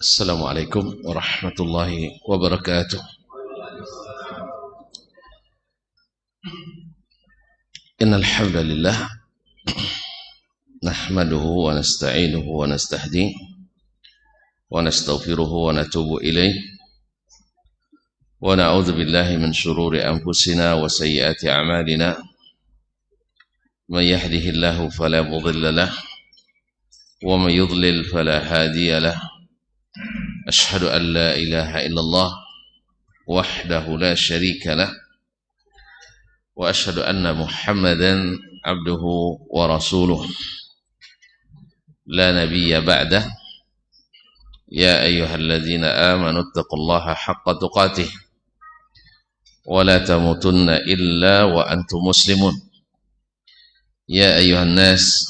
Assalamualaikum warahmatullahi wabarakatuh. Innal hamdalillah nahmaduhu wa nasta'inuhu wa nastahdihi wa nastaghfiruhu wa natubu ilaih wa na'udzu billahi min shururi anfusina wa sayyiati a'malina. Man yahdihillahu fala mudilla lahu wa man yudlil fala hadiya lahu. Ashhadu an la ilaha illallah wahdahu la syarika lah wa ashhadu anna Muhammadan abduhu wa rasuluh la nabiyya ba'dah. Ya ayyuhalladzina amanu taqullaha haqqa tuqatih wa la tamutunna illa wa antum muslimun. Ya ayyuhan nas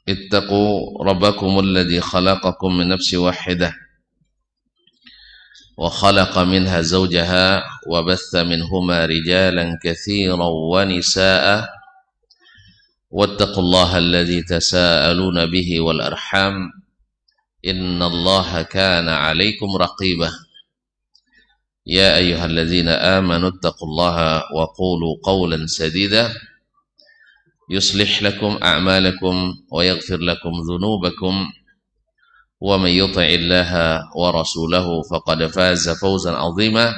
ittaqu rabbakumul ladzi khalaqakum min nafsin wahidah wa khalaqa minha zawjaha wa batha minhuma rijalan katsiran wa nisaa'a wattaqullaha alladzi tasaaluna bihi wal arham innallaha kana 'alaikum raqiba. Ya ayyuhalladzina amanu ittaqullaha wa qulu qawlan sadida yuslih lakum a'malakum wa yaghfir lakum dhunubakum wa man yuti'illaha wa rasulahu faqad faza fawzan 'azima.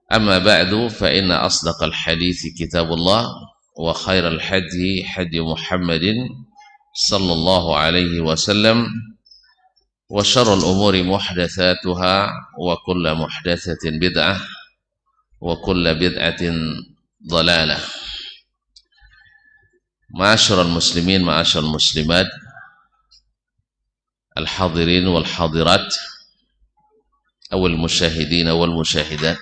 Amma ba'du, fa inna asdaqal hadithi kitabullah wa khairal hadi hadi Muhammadin sallallahu alaihi wasallam wa syarrul umuri muhdatsatuha wa kullu muhdatsatin bid'ah wa kullu bid'atin dhalalah. Ma'asyiral muslimin, ma'asyiral muslimat, al-hadirin wal hadirat, awal musyahidin wal musyahidat,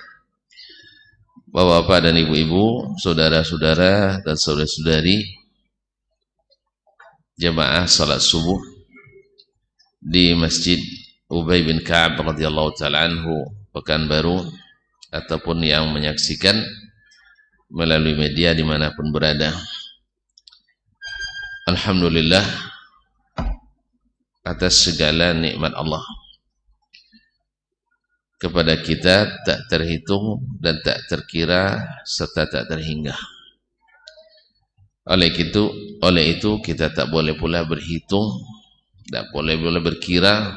bapak-bapak dan ibu-ibu, saudara-saudara dan saudara-saudari jamaah salat subuh di Masjid Ubay bin Ka'ab radhiyallahu ta'ala anhu Pekanbaru, ataupun yang menyaksikan melalui media dimanapun berada. Alhamdulillah atas segala nikmat Allah kepada kita tak terhitung dan tak terkira serta tak terhingga. Oleh itu kita tak boleh pula berhitung, tak boleh berkira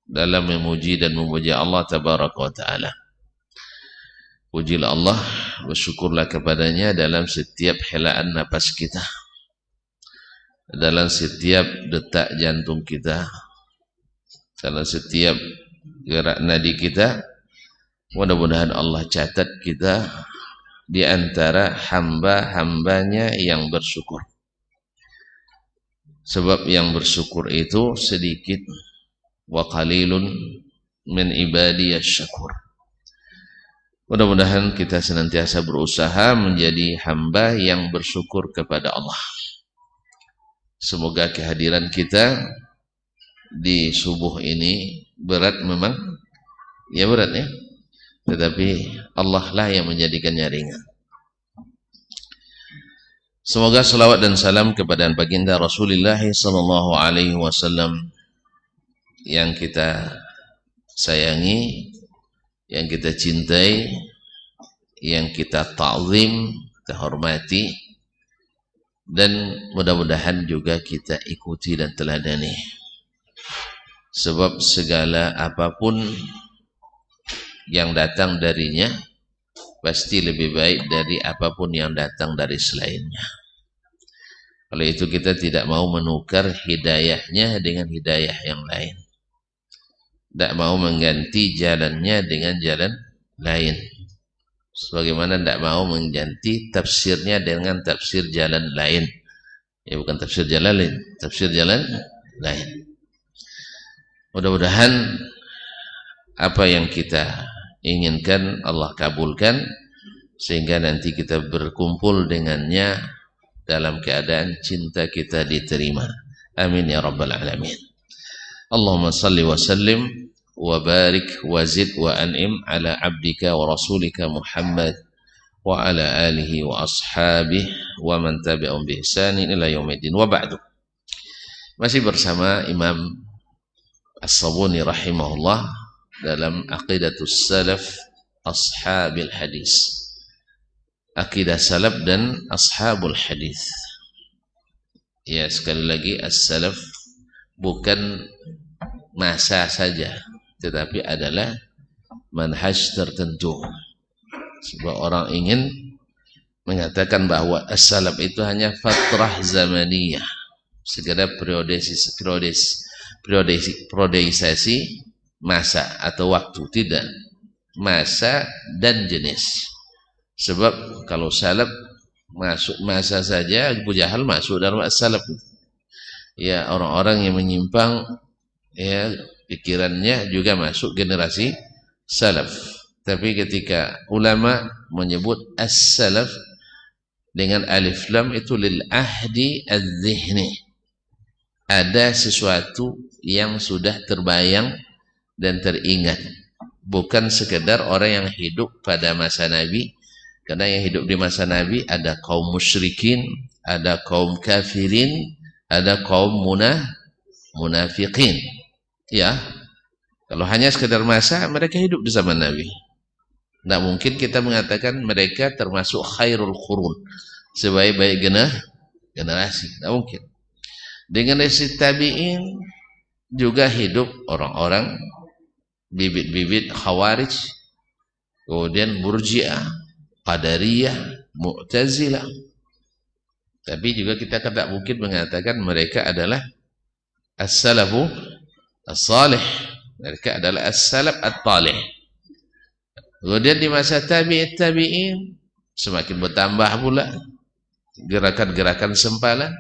dalam memuji dan memuja Allah tabaraka wa ta'ala. Pujilah Allah, bersyukurlah kepadanya dalam setiap helaan nafas kita, dalam setiap detak jantung kita, dalam setiap gerak nadi kita. Mudah-mudahan Allah catat kita di antara hamba-hambanya yang bersyukur. Sebab yang bersyukur itu sedikit, wa qalilun min ibadiyasy syakur. Mudah-mudahan kita senantiasa berusaha menjadi hamba yang bersyukur kepada Allah. Semoga kehadiran kita di subuh ini berat memang, ya berat ya, tetapi Allah lah yang menjadikannya ringan. Semoga salawat dan salam kepada baginda Rasulullah sallallahu alaihi wasallam yang kita sayangi, yang kita cintai, yang kita ta'zim, kita hormati, dan mudah-mudahan juga kita ikuti dan teladani. Sebab segala apapun yang datang darinya pasti lebih baik dari apapun yang datang dari selainnya. Oleh itu kita tidak mau menukar hidayahnya dengan hidayah yang lain, tidak mau mengganti jalannya dengan jalan lain, sebagaimana tidak mau mengganti tafsirnya dengan tafsir jalan lain. Ya, bukan tafsir jalan lain, tafsir jalan lain. Mudah-mudahan apa yang kita inginkan Allah kabulkan, sehingga nanti kita berkumpul dengannya dalam keadaan cinta kita diterima. Amin ya rabbal alamin. Allahumma salli wa sallim wa barik wa zid wa an'im ala abdika wa rasulika Muhammad wa ala alihi wa ashabihi wa man tabi'ahum bi ihsanin ila yaumiddin wa ba'du. Masih bersama Imam As-Sabuni rahimahullah dalam Aqidatus Salaf Ashabil Hadis. Akidah salaf dan ashabul hadis. Ya, sekali lagi as-salaf bukan masa saja, tetapi adalah manhaj tertentu. Sebab orang ingin mengatakan bahwa as-salaf itu hanya fatrah zamaniyah, segala periodisasi masa atau waktu. Tidak, masa dan jenis. Sebab kalau salaf masuk masa saja, Abu Jahal masuk dalam as-salaf. Ya, orang-orang yang menyimpang, ya, pikirannya juga masuk generasi salaf. Tapi ketika ulama menyebut as-salaf dengan alif lam, itu lil ahdi az-zihni. Ada sesuatu yang sudah terbayang dan teringat, bukan sekedar orang yang hidup pada masa Nabi. Karena yang hidup di masa Nabi ada kaum musyrikin, ada kaum kafirin, ada kaum munafiqin. Ya, kalau hanya sekedar masa, mereka hidup di zaman Nabi. Tidak mungkin kita mengatakan mereka termasuk khairul qurun, sebaik-baik generasi. Tidak mungkin. Dengan generasi tabi'in juga hidup orang-orang bibit-bibit khawarij, kemudian murji'ah, qadariyah, mu'tazilah. Tapi juga kita tidak mungkin mengatakan mereka adalah as-salafu as-salih. Mereka adalah as-salaf at-talih. Kemudian di masa tabi'in semakin bertambah pula gerakan-gerakan sempalan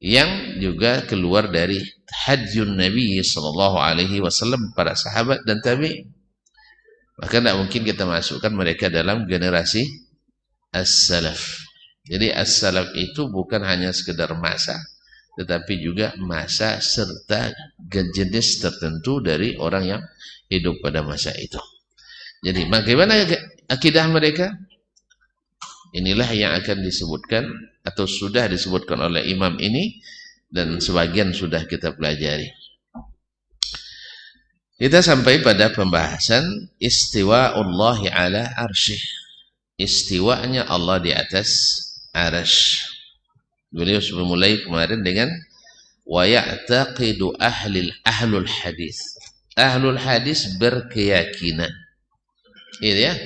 yang juga keluar dari hadjun Nabi SAW, para sahabat dan tabi'in. Maka tidak mungkin kita masukkan mereka dalam generasi as-salaf. Jadi as-salaf itu bukan hanya sekedar masa, tetapi juga masa serta jenis tertentu dari orang yang hidup pada masa itu. Jadi bagaimana akidah mereka? Inilah yang akan disebutkan atau sudah disebutkan oleh imam ini, dan sebagian sudah kita pelajari. Kita sampai pada pembahasan istiwa'ullahi ala arsyih. Istiwa'nya Allah di atas arasy. Beliau sebelum mulai kemarin dengan wa ya'taqidu ahlul hadis. Ahlul hadis berkeyakinan. Ini ya.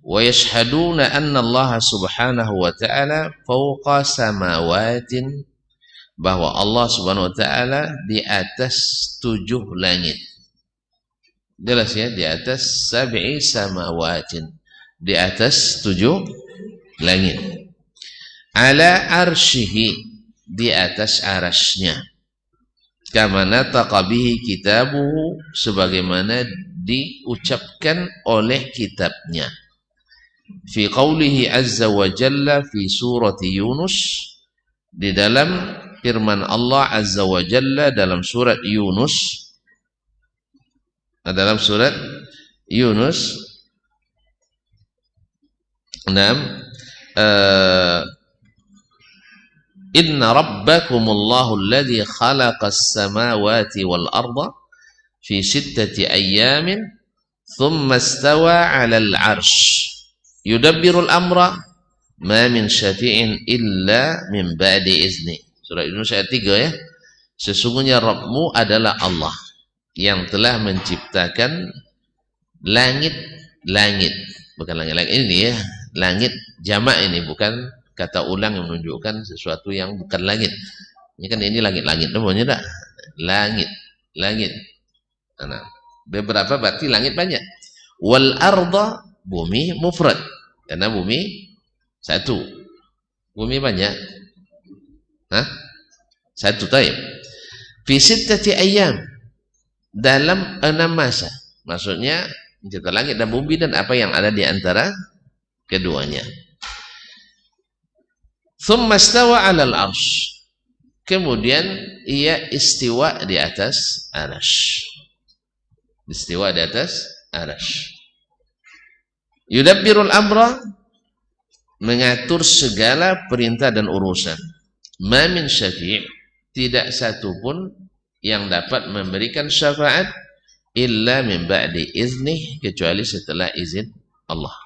Wa yashhaduna anna Allah subhanahu wa ta'ala fawqa samawatin, bahwa Allah subhanahu wa ta'ala di atas 7 langit. Jelas ya, di atas sab'i samawatin, di atas 7 langit. Ala arsyihi, di atas arasnya. Kama nataqa bihi kitabuhu, sebagaimana diucapkan oleh kitabnya. Fi qawlihi azza wa jalla fi surati Yunus, di dalam firman Allah azza wa jalla dalam surat Yunus. Dalam surat Yunus 6, inna rabbakumullahu alladhi khalaqas samawati wal arda fi 6 ayyamin thumma istawa 'alal 'arsy yudabbirul amra ma min syafi'in illa min ba'di izni. Surah Yunus ayat 3 ya. Sesungguhnya Rabbmu adalah Allah yang telah menciptakan langit-langit, bukan langit-langit ini ya, langit jamak ini, bukan kata ulang yang menunjukkan sesuatu yang bukan langit. Ini kan ini langit-langit, namanya tak? Langit. Nah, beberapa berarti langit banyak. Wal arda, bumi mufrad, karena bumi satu. Bumi banyak. Hah? Satu taib. Fi 6 ayyam, dalam 6 masa. Maksudnya mencipta langit dan bumi dan apa yang ada di antara keduanya. Tsumma istawa 'alal arsy. Kemudian ia istiwa di atas arsy. Istiwa di atas arsy. Yudabbirul amra, mengatur segala perintah dan urusan. Ma min syafi', tidak satu pun yang dapat memberikan syafaat illa min ba'di iznih, kecuali setelah izin Allah.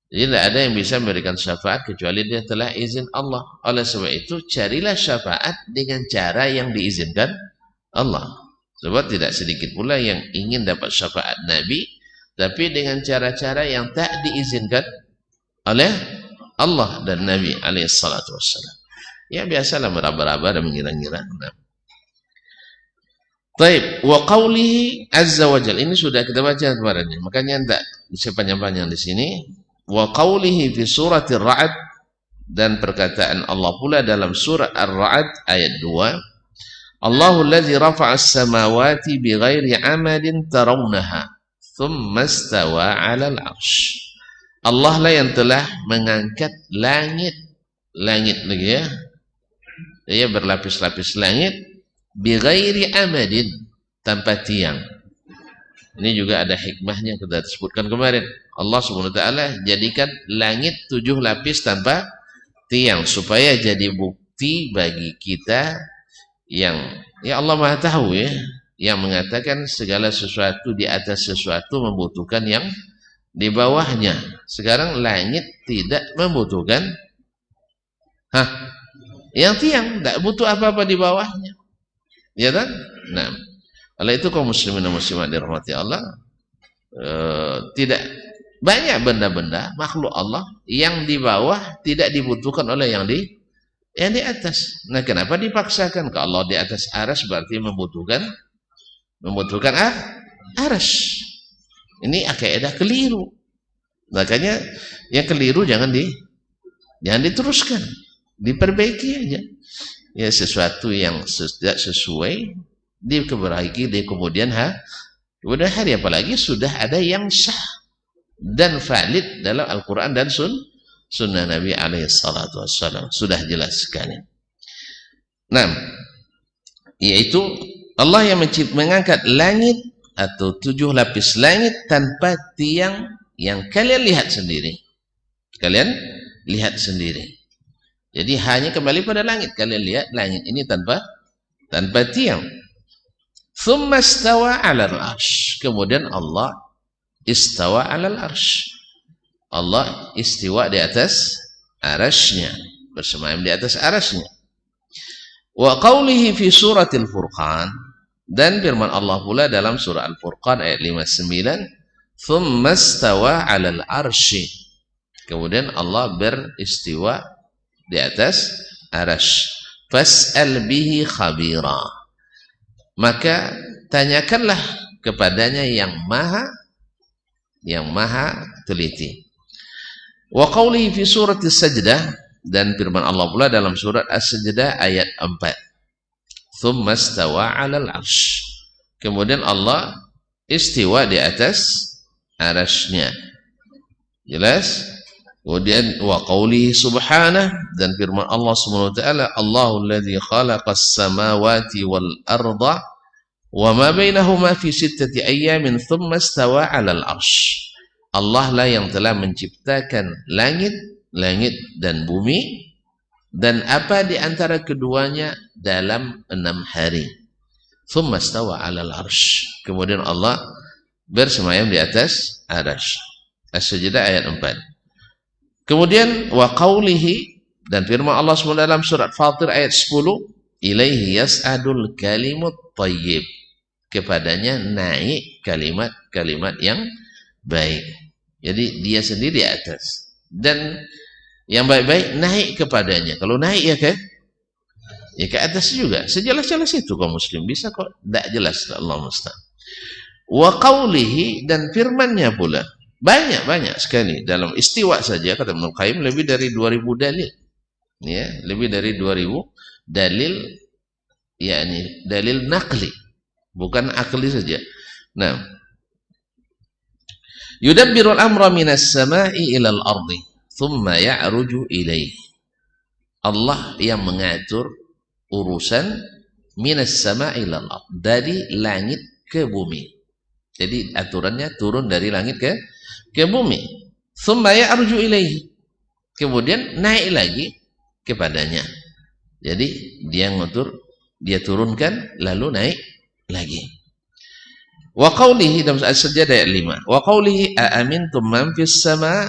Jadi tidak ada yang bisa memberikan syafaat kecuali dia telah izin Allah. Oleh sebab itu carilah syafaat dengan cara yang diizinkan Allah. Sebab tidak sedikit pula yang ingin dapat syafaat Nabi tapi dengan cara-cara yang tak diizinkan oleh Allah dan Nabi alaihi salatu wassalam. Ya biasalah meraba-raba dan mengira-ngira. Taib, wa qawlihi azza wa jalla, ini sudah kita baca kemarin, makanya tidak sepanjang-panjang di sini. Wa qawlihi fi surati Ar-Ra'd, dan perkataan Allah pula dalam surah Ar-Ra'd ayat 2. Allahu allazi rafa'a as-samawati bighairi 'amadin tarawnaha thumma istawa 'alal 'arsy. Allah lah yang telah mengangkat langit lagi ya. Dia berlapis-lapis langit bighairi 'amadin, tanpa tiang. Ini juga ada hikmahnya kita sebutkan kemarin. Allah Subhanahu wa taala jadikan langit 7 lapis tanpa tiang supaya jadi bukti bagi kita yang ya Allah Maha tahu ya, yang mengatakan segala sesuatu di atas sesuatu membutuhkan yang di bawahnya. Sekarang langit tidak membutuhkan yang tiang, tidak butuh apa-apa di bawahnya. Ya kan? Nah, oleh itu kaum muslimin dan muslimat dirahmati Allah, tidak banyak benda-benda makhluk Allah yang di bawah tidak dibutuhkan oleh yang di atas. Nah, kenapa dipaksakan? Kalau Allah di atas arsy berarti membutuhkan arsy. Ini kaidah keliru. Makanya yang keliru jangan diteruskan, diperbaiki aja. Ya, sesuatu yang tidak sesuai diperbaiki, kemudian hari, apalagi sudah ada yang sah dan valid dalam Al-Quran dan sunnah Nabi alaihi salatu wassalam, sudah jelas sekali. Nah, yaitu Allah yang mengangkat langit atau 7 lapis langit tanpa tiang yang kalian lihat sendiri. Kalian lihat sendiri. Jadi hanya kembali pada langit. Kalian lihat langit ini tanpa tiang. Thumma istawa 'alal arsy. Kemudian Allah istawa 'alal arsy. Allah istiwa di atas arasy-Nya, bersemayam di atas arasy-Nya. Wa qawlihi fi suratil Furqan, dan firman Allah pula dalam surah Al-Furqan ayat 59, thumma istawa 'alal arsy. Kemudian Allah beristiwa di atas arasy. Fas'al bihi khabira. Maka tanyakanlah kepadanya yang maha teliti. Wa qawlihi fi surat As-Sajdah, dan firman Allah pula dalam surat As-Sajdah ayat 4. Thumma istawa 'alal arsy. Kemudian Allah istiwa di atas arasy-Nya. Jelas? Kemudian wa qawlihi subhanahu, dan firman Allah Subhanahu wa taala, Allahu allazi khalaqas samawati wal arda wa ma bainahuma fi 6 ayyamin thumma istawa 'alal arsy. Allah lah yang telah menciptakan langit dan bumi dan apa di antara keduanya dalam 6 hari. Thumma istawa 'alal arsy. Kemudian Allah bersemayam di atas arasy. As-Sajdah ayat 4. Kemudian wa qawlihi, dan firman Allah SWT dalam surat Fatir ayat 10, ilaihi yas'adul kalimut thayyib. Kepadanya naik kalimat-kalimat yang baik. Jadi dia sendiri di atas dan yang baik-baik naik kepadanya. Kalau naik ya ke atas juga. Sejelas-jelas itu kaum muslim, bisa kok tidak jelas, Allah musta'an. Wa qawlihi, dan firmannya pula banyak sekali dalam istiwa saja, kata Ibnu Qayyim, lebih dari 2000 dalil. Ya, lebih dari 2000 dalil, yakni dalil naqli, bukan akli saja. Nah, Yudabbirul amra minas sama'i ilal ardi thumma ya'ruju ilaih. Allah yang mengatur urusan minas sama'i ilal ardi, dari langit ke bumi. Jadi aturannya turun dari langit ke bumi. Thumma ya'ruju ilaih, kemudian naik lagi kepadanya. Jadi dia ngatur, dia turunkan lalu naik lagi. Wa qawlihi dalam As-Sajdah ayat 5. Wa qawlihi aamintum man fis sama'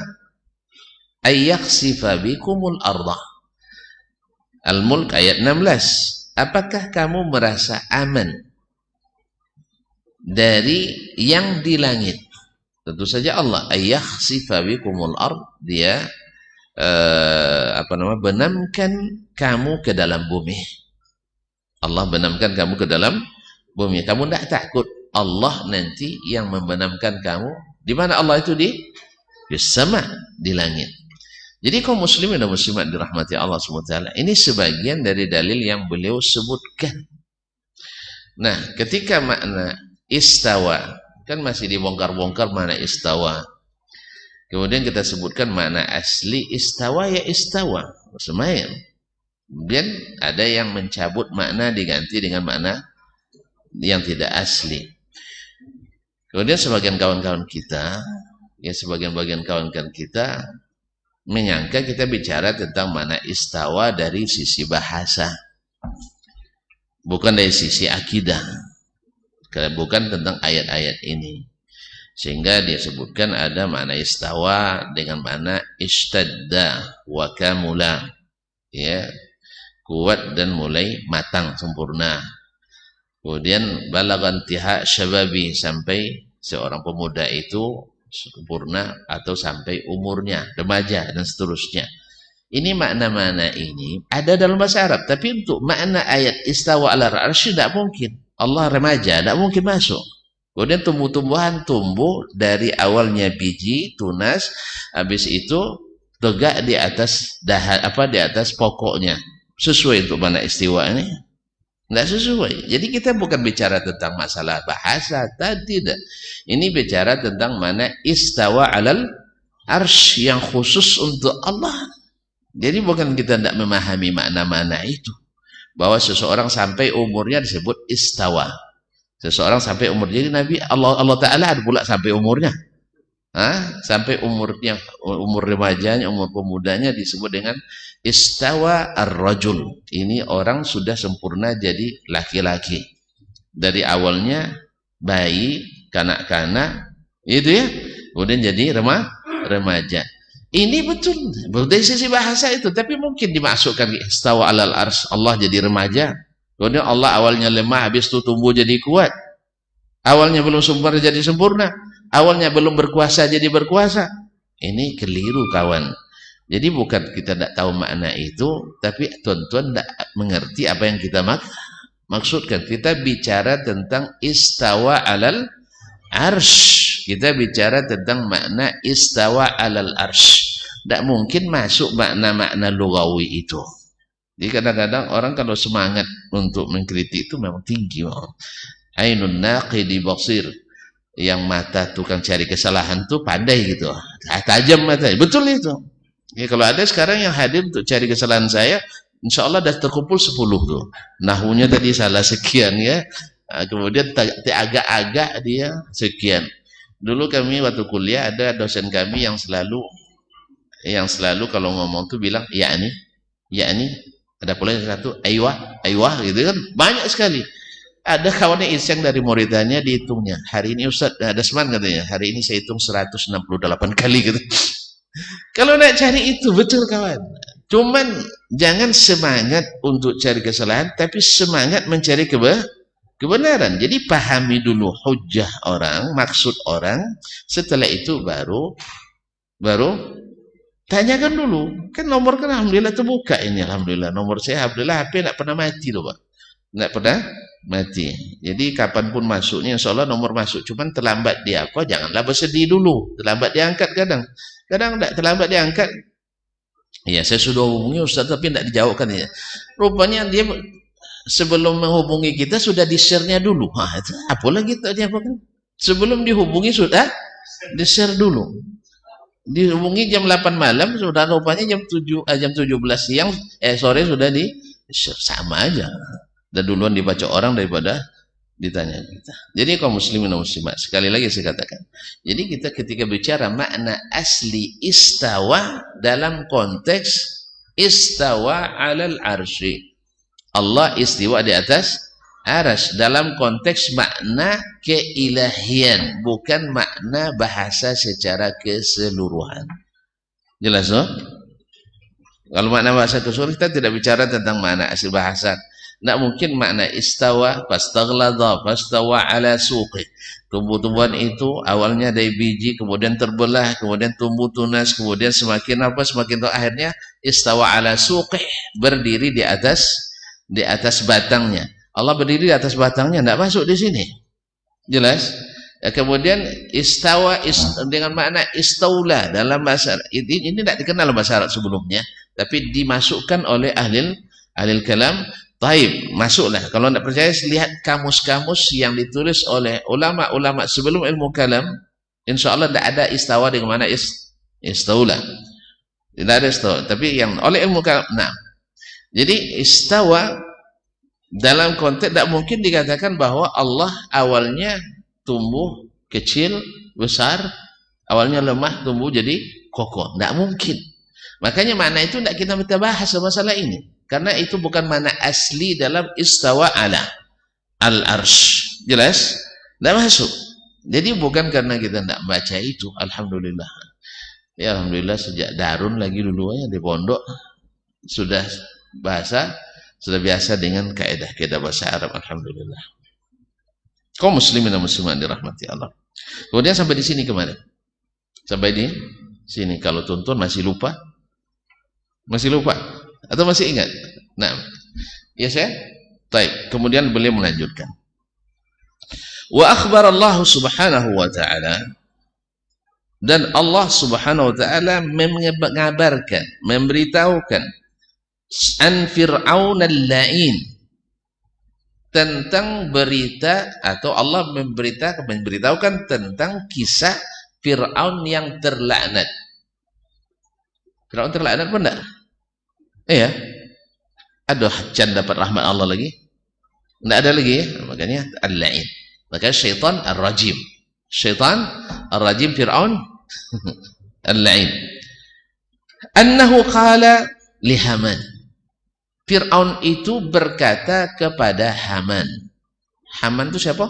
ay yakhsifa bikumul arda. Al-Mulk ayat 16. Apakah kamu merasa aman dari yang di langit? Tentu saja Allah ay yakhsifa bikumul ard, dia benamkan kamu ke dalam bumi. Allah benamkan kamu ke dalam bumi. Kamu tidak takut Allah nanti yang membenamkan kamu? Di mana Allah itu? Di sama, di langit. Jadi kaum muslimin dan muslimat dirahmati Allah SWT, ini sebagian dari dalil yang beliau sebutkan. Nah, ketika makna istawa, kan masih dibongkar-bongkar mana istawa. Kemudian kita sebutkan makna asli istawa, ya istawa, semayan. Kemudian ada yang mencabut makna, diganti dengan makna yang tidak asli. Kemudian sebagian kawan-kawan kita, ya sebagian kawan-kawan kita menyangka kita bicara tentang makna istawa dari sisi bahasa, bukan dari sisi akidah, bukan tentang ayat-ayat ini. Sehingga dia sebutkan ada makna istawa dengan makna ishtadda wa kamula, ya, kuat dan mulai matang, sempurna. Kemudian balagan tiha syababi, sampai seorang pemuda itu sempurna atau sampai umurnya remaja dan seterusnya. Ini makna-makna ini ada dalam bahasa Arab, tapi untuk makna ayat istawa ala arsy tidak mungkin. Allah remaja, tidak mungkin masuk. Kemudian tumbuh-tumbuhan tumbuh dari awalnya biji, tunas, habis itu tegak di atas dahan, di atas pokoknya. Sesuai untuk makna istiwa ini? Tidak sesuai. Jadi kita bukan bicara tentang masalah bahasa, tidak. Ini bicara tentang mana istawa alal arsy yang khusus untuk Allah. Jadi bukan kita tidak memahami makna-makna itu. Bahwa seseorang sampai umurnya disebut istawa. Seseorang sampai umur, jadi Nabi Allah Ta'ala ada pula sampai umurnya. Sampai umurnya, umur remajanya, umur pemudanya disebut dengan istawa ar-rajul. Ini orang sudah sempurna jadi laki-laki. Dari awalnya bayi, kanak-kanak, itu ya, kemudian jadi remaja. Ini betul dari sisi bahasa itu, tapi mungkin dimasukkan istawa alal ars, Allah jadi remaja. Kemudian Allah awalnya lemah, habis itu tumbuh jadi kuat. Awalnya belum sempurna jadi sempurna. Awalnya belum berkuasa jadi berkuasa. Ini keliru kawan. Jadi bukan kita tidak tahu makna itu, tapi tuan-tuan tidak mengerti apa yang kita maksudkan. Kita bicara tentang istawa alal arsh. Kita bicara tentang makna istawa alal arsh. Tidak mungkin masuk makna-makna lugawi itu. Jadi kadang-kadang orang kalau semangat untuk mengkritik itu memang tinggi. Ainun naqidi basir. Yang mata tukang cari kesalahan tuh pandai gitu, tajam mata, betul itu ya. Kalau ada sekarang yang hadir untuk cari kesalahan saya, insya Allah dah terkumpul 10 tuh, nahunya tadi salah sekian ya, kemudian agak-agak dia sekian. Dulu kami waktu kuliah ada dosen kami yang selalu kalau ngomong tuh bilang ya ini, ada pula yang satu aywah gitu kan, banyak sekali. Ada kawannya iseng dari muridanya, dihitungnya. Hari ini Ustaz, ada seman katanya. Hari ini saya hitung 168 kali gitu. Kalau nak cari itu, betul kawan. Cuman jangan semangat untuk cari kesalahan, tapi semangat mencari kebenaran. Jadi pahami dulu hujjah orang, maksud orang. Setelah itu baru tanyakan dulu. Kan nomor kan alhamdulillah terbuka ini. Alhamdulillah nomor saya, alhamdulillah HP nak pernah mati loh Pak. Nggak pernah mati. Jadi kapanpun masuknya insya Allah nomor masuk. Cuman terlambat dia apa, janganlah bersedih dulu. Terlambat diangkat kadang tidak terlambat diangkat. Ya saya sudah hubungi Ustaz tapi tidak dijawabkan ya. Rupanya dia sebelum menghubungi kita sudah di-share-nya dulu. Itu apalah kita dia apa kan? Sebelum dihubungi sudah Di-share dulu. Dihubungi jam 8 malam, sudah rupanya jam 17 siang, sore sudah di-share. Sama aja. Dan duluan dibaca orang daripada ditanya kita. Jadi kaum muslimin dan muslimat, sekali lagi saya katakan. Jadi kita ketika bicara makna asli istawa dalam konteks istawa alal arsy. Allah istiwa di atas arsy dalam konteks makna keilahian, bukan makna bahasa secara keseluruhan. Jelas no? Kalau makna bahasa keseluruhan kita tidak bicara tentang makna asli bahasa. Tidak mungkin makna istawa fastaghlada fastawa ala suqi. Tumbuh-tumbuhan itu awalnya dari biji, kemudian terbelah, kemudian tumbuh tunas, kemudian semakin akhirnya istawa ala suqi, berdiri di atas batangnya. Allah berdiri di atas batangnya, tidak masuk di sini. Jelas? Ya, kemudian istawa dengan makna istaula dalam bahasa ini tidak dikenal bahasa Arab sebelumnya, tapi dimasukkan oleh ahli kalam. Taib, masuklah. Kalau tidak percaya, lihat kamus-kamus yang ditulis oleh ulama-ulama sebelum ilmu kalam. Insya Allah tidak ada istawa dengan mana istaula. Tidak ada istawa. Tapi yang oleh ilmu kalam, nah. Jadi istawa dalam konteks tidak mungkin dikatakan bahwa Allah awalnya tumbuh kecil, besar, awalnya lemah, tumbuh jadi kokoh. Tidak mungkin. Makanya makna itu tidak kita bahas masalah ini. Karena itu bukan makna asli dalam istawa ala al-arsh. Jelas? Tidak masuk. Jadi bukan karena kita tidak baca itu. Alhamdulillah. Ya Alhamdulillah sejak darun lagi dulu ya di pondok. Sudah biasa dengan kaidah-kaidah bahasa Arab. Alhamdulillah. Kaum muslimin dan muslimat dirahmati Allah. Kemudian sampai di sini kemarin. Sampai di sini. Kalau tonton masih lupa? Masih lupa? Atau masih ingat? Nah, ya saya? Baik. Kemudian beliau melanjutkan. Wa akhbar Allah subhanahu wa ta'ala, dan Allah subhanahu wa ta'ala mengabarkan, memberitahukan an Fir'aun al-la'in, tentang berita, atau Allah memberitahukan tentang kisah Fir'aun yang terlaknat. Fir'aun terlaknat pun enggak? Iya. Aduh, can dapat rahmat Allah lagi. Tidak ada lagi ya. Makanya al-la'in. Makanya syaitan ar-rajim. Syaitan ar-rajim Fir'aun al-la'in. Annahu qala li Haman. Fir'aun itu berkata kepada Haman. Haman itu siapa?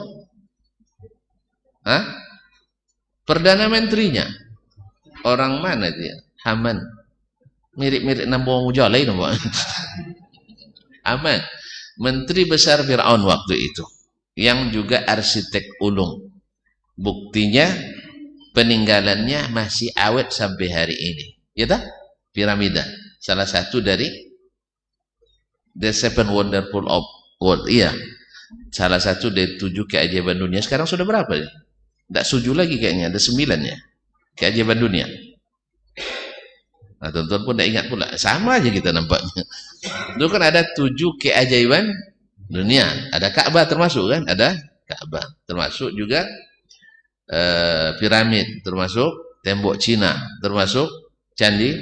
Hah? Perdana menterinya. Orang mana dia? Haman. Mirip-mirip nama Mujalai nampak. Haman, menteri besar Fir'aun waktu itu, yang juga arsitek ulung. Buktinya peninggalannya masih awet sampai hari ini. Ya tak? Piramida, salah satu dari the seven wonderful of world. Iya, salah satu dari 7 keajaiban dunia. Sekarang sudah berapa? Tidak 7 lagi kayaknya, ada 9 ya keajaiban dunia. Nah, tonton pun tidak ingat pula. Sama aja kita nampaknya. Dulu kan ada 7 keajaiban dunia. Ada Ka'bah termasuk kan? Ada Ka'bah. Termasuk juga piramid. Termasuk tembok Cina. Termasuk Candi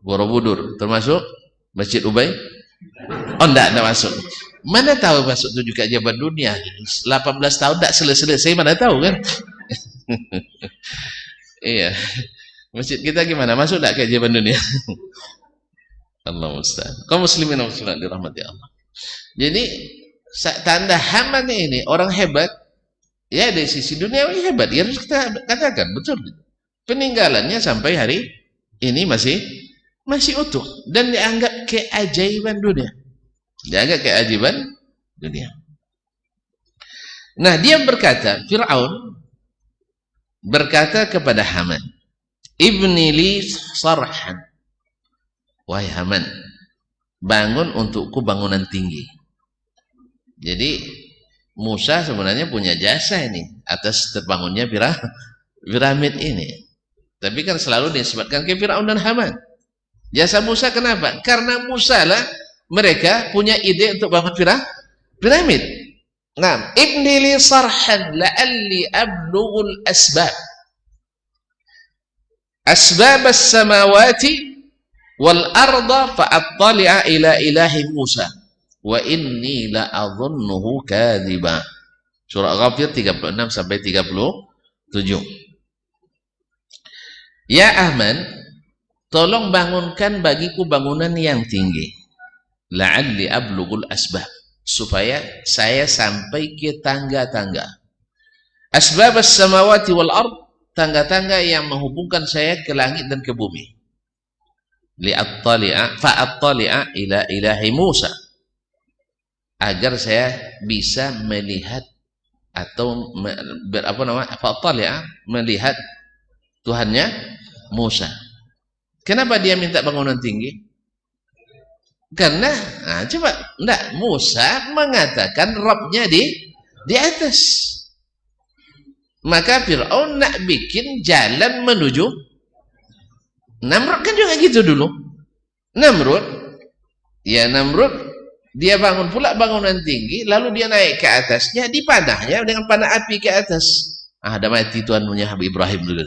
Borobudur. Termasuk Masjid Ubay. Oh, tidak masuk. Mana tahu masuk 7 keajaiban dunia? 18 tahun tidak selesai. Mana tahu kan? Iya. Masjid kita gimana? Masuk tak keajaiban dunia? Allah musta'an. Kaum muslimin dan muslimat dirahmati Allah. Jadi tanda Haman ini orang hebat. Ya dari sisi duniawi hebat. Ya harus kita katakan betul. Peninggalannya sampai hari ini masih utuh dan dianggap keajaiban dunia. Dianggap keajaiban dunia. Nah, dia berkata, Fir'aun berkata kepada Haman, Ibni li sarhan. Wahai Haman, bangun untukku bangunan tinggi. Jadi Musa sebenarnya punya jasa ini atas terbangunnya piramid ini. Tapi kan selalu disebutkan ke Fir'aun dan Haman. Jasa Musa kenapa? Karena Musa lah mereka punya ide untuk bangun piramid. Nah, ibni li sarhan la'alli ablughul asbab. asbabas samawati wal arda fa'attali'a ila ilahi Musa wa inni la adhunnuhu kadhiba. Surah Ghafir 36 sampai 37. Ya Ahmad, tolong bangunkan bagiku bangunan yang tinggi. La'alli ablughul asbab, supaya saya sampai ke tangga-tangga. Asbabas samawati wal ard, tangga-tangga yang menghubungkan saya ke langit dan ke bumi. Fa'attali'a ila ilahi Musa, agar saya bisa melihat atau fa'attali'a, melihat Tuhannya Musa. Kenapa dia minta bangunan tinggi? Karena coba enggak, Musa mengatakan Rabbnya di atas. Maka Fir'aun nak bikin jalan menuju Namrud, kan juga gitu dulu. Namrud dia bangun pula bangunan tinggi, lalu dia naik ke atasnya, dipanahnya dengan panah api ke atas. Ada mati Tuhannya Habib Ibrahim dulu.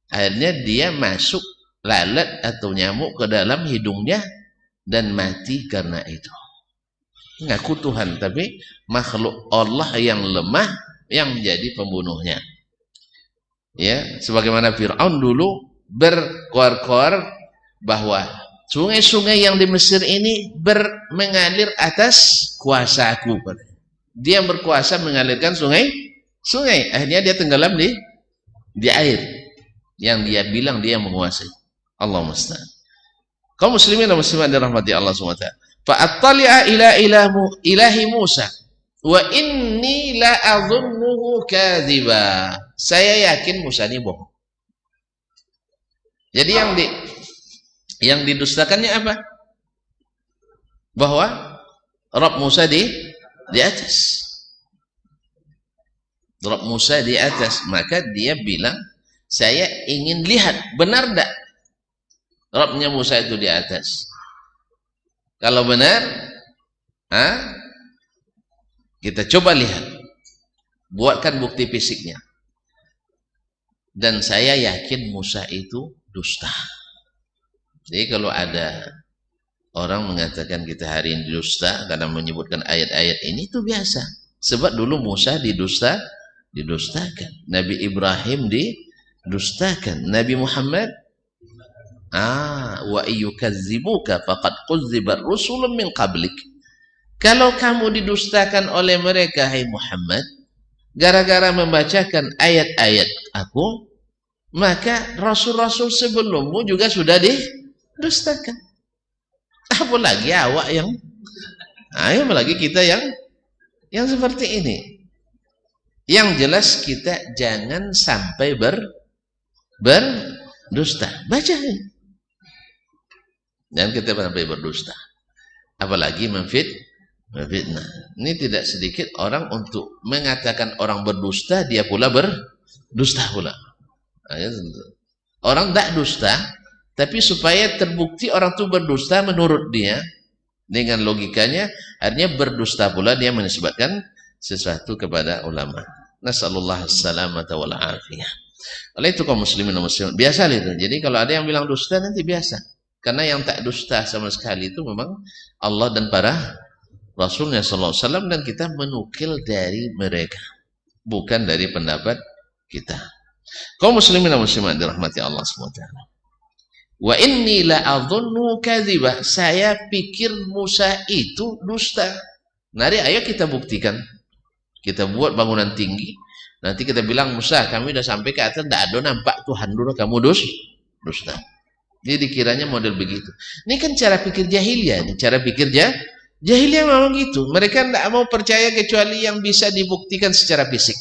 Akhirnya dia masuk lalat atau nyamuk ke dalam hidungnya dan mati karena itu. Ngaku Tuhan, tapi makhluk Allah yang lemah yang menjadi pembunuhnya. Ya, sebagaimana Fir'aun dulu berkoar-koar bahwa sungai-sungai yang di Mesir ini mengalir atas kuasaku. Dia berkuasa mengalirkan sungai. Akhirnya dia tenggelam di air yang dia bilang dia menguasai. Allah musta'an. Kaum muslimin dan muslimat dirahmati Allah SWT. Fa'attali'a ila ilahi Musa wa inni la adhunnuhu kadhiba. Saya yakin Musa ini bohong. Jadi yang didustakannya apa? Bahwa Rabb Musa di atas. Rabb Musa di atas, maka dia bilang, saya ingin lihat benar enggak Rabbnya Musa itu di atas. Kalau benar, kita coba lihat, buatkan bukti fisiknya. Dan saya yakin Musa itu dusta. Jadi kalau ada orang mengatakan kita hari ini dusta karena menyebutkan ayat-ayat ini, itu biasa. Sebab dulu Musa didustakan, Nabi Ibrahim didustakan, Nabi Muhammad wa iyukadzibuka faqad qudzibat rusulun min qablik. Kalau kamu didustakan oleh mereka, hai Muhammad, gara-gara membacakan ayat-ayat aku, maka rasul-rasul sebelummu juga sudah didustakan. Apalagi awak apalagi kita yang seperti ini. Yang jelas kita jangan sampai berdusta. Baca ini. Dan kita sampai berdusta. Apalagi memfitnah. Ini tidak sedikit orang untuk mengatakan orang berdusta, dia pula berdusta pula. Orang tidak dusta, tapi supaya terbukti orang itu berdusta menurut dia, dengan logikanya, akhirnya berdusta pula dia menisbatkan sesuatu kepada ulama. Nasallallahu salamata wal afiyah. Oleh itu kaum muslimin dan muslimat, biasa itu. Jadi kalau ada yang bilang dusta, nanti biasa. Karena yang tak dusta sama sekali itu memang Allah dan para Rasulnya sallallahu alaihi wasallam, dan kita menukil dari mereka, bukan dari pendapat kita. Kaum muslimin dan muslimat dirahmati Allah SWT. Wa inni la adhunnu kadhiba. Saya pikir Musa itu dusta. Mari ayo kita buktikan. Kita buat bangunan tinggi. Nanti kita bilang, Musa, kami sudah sampai ke atas, tidak ada nampak Tuhan dulu, kamu dusta. Jadi dikiranya model begitu. Ini kan cara pikir jahiliyah. Ini cara pikir jahiliyah memang gitu. Mereka tidak mau percaya kecuali yang bisa dibuktikan secara fisik.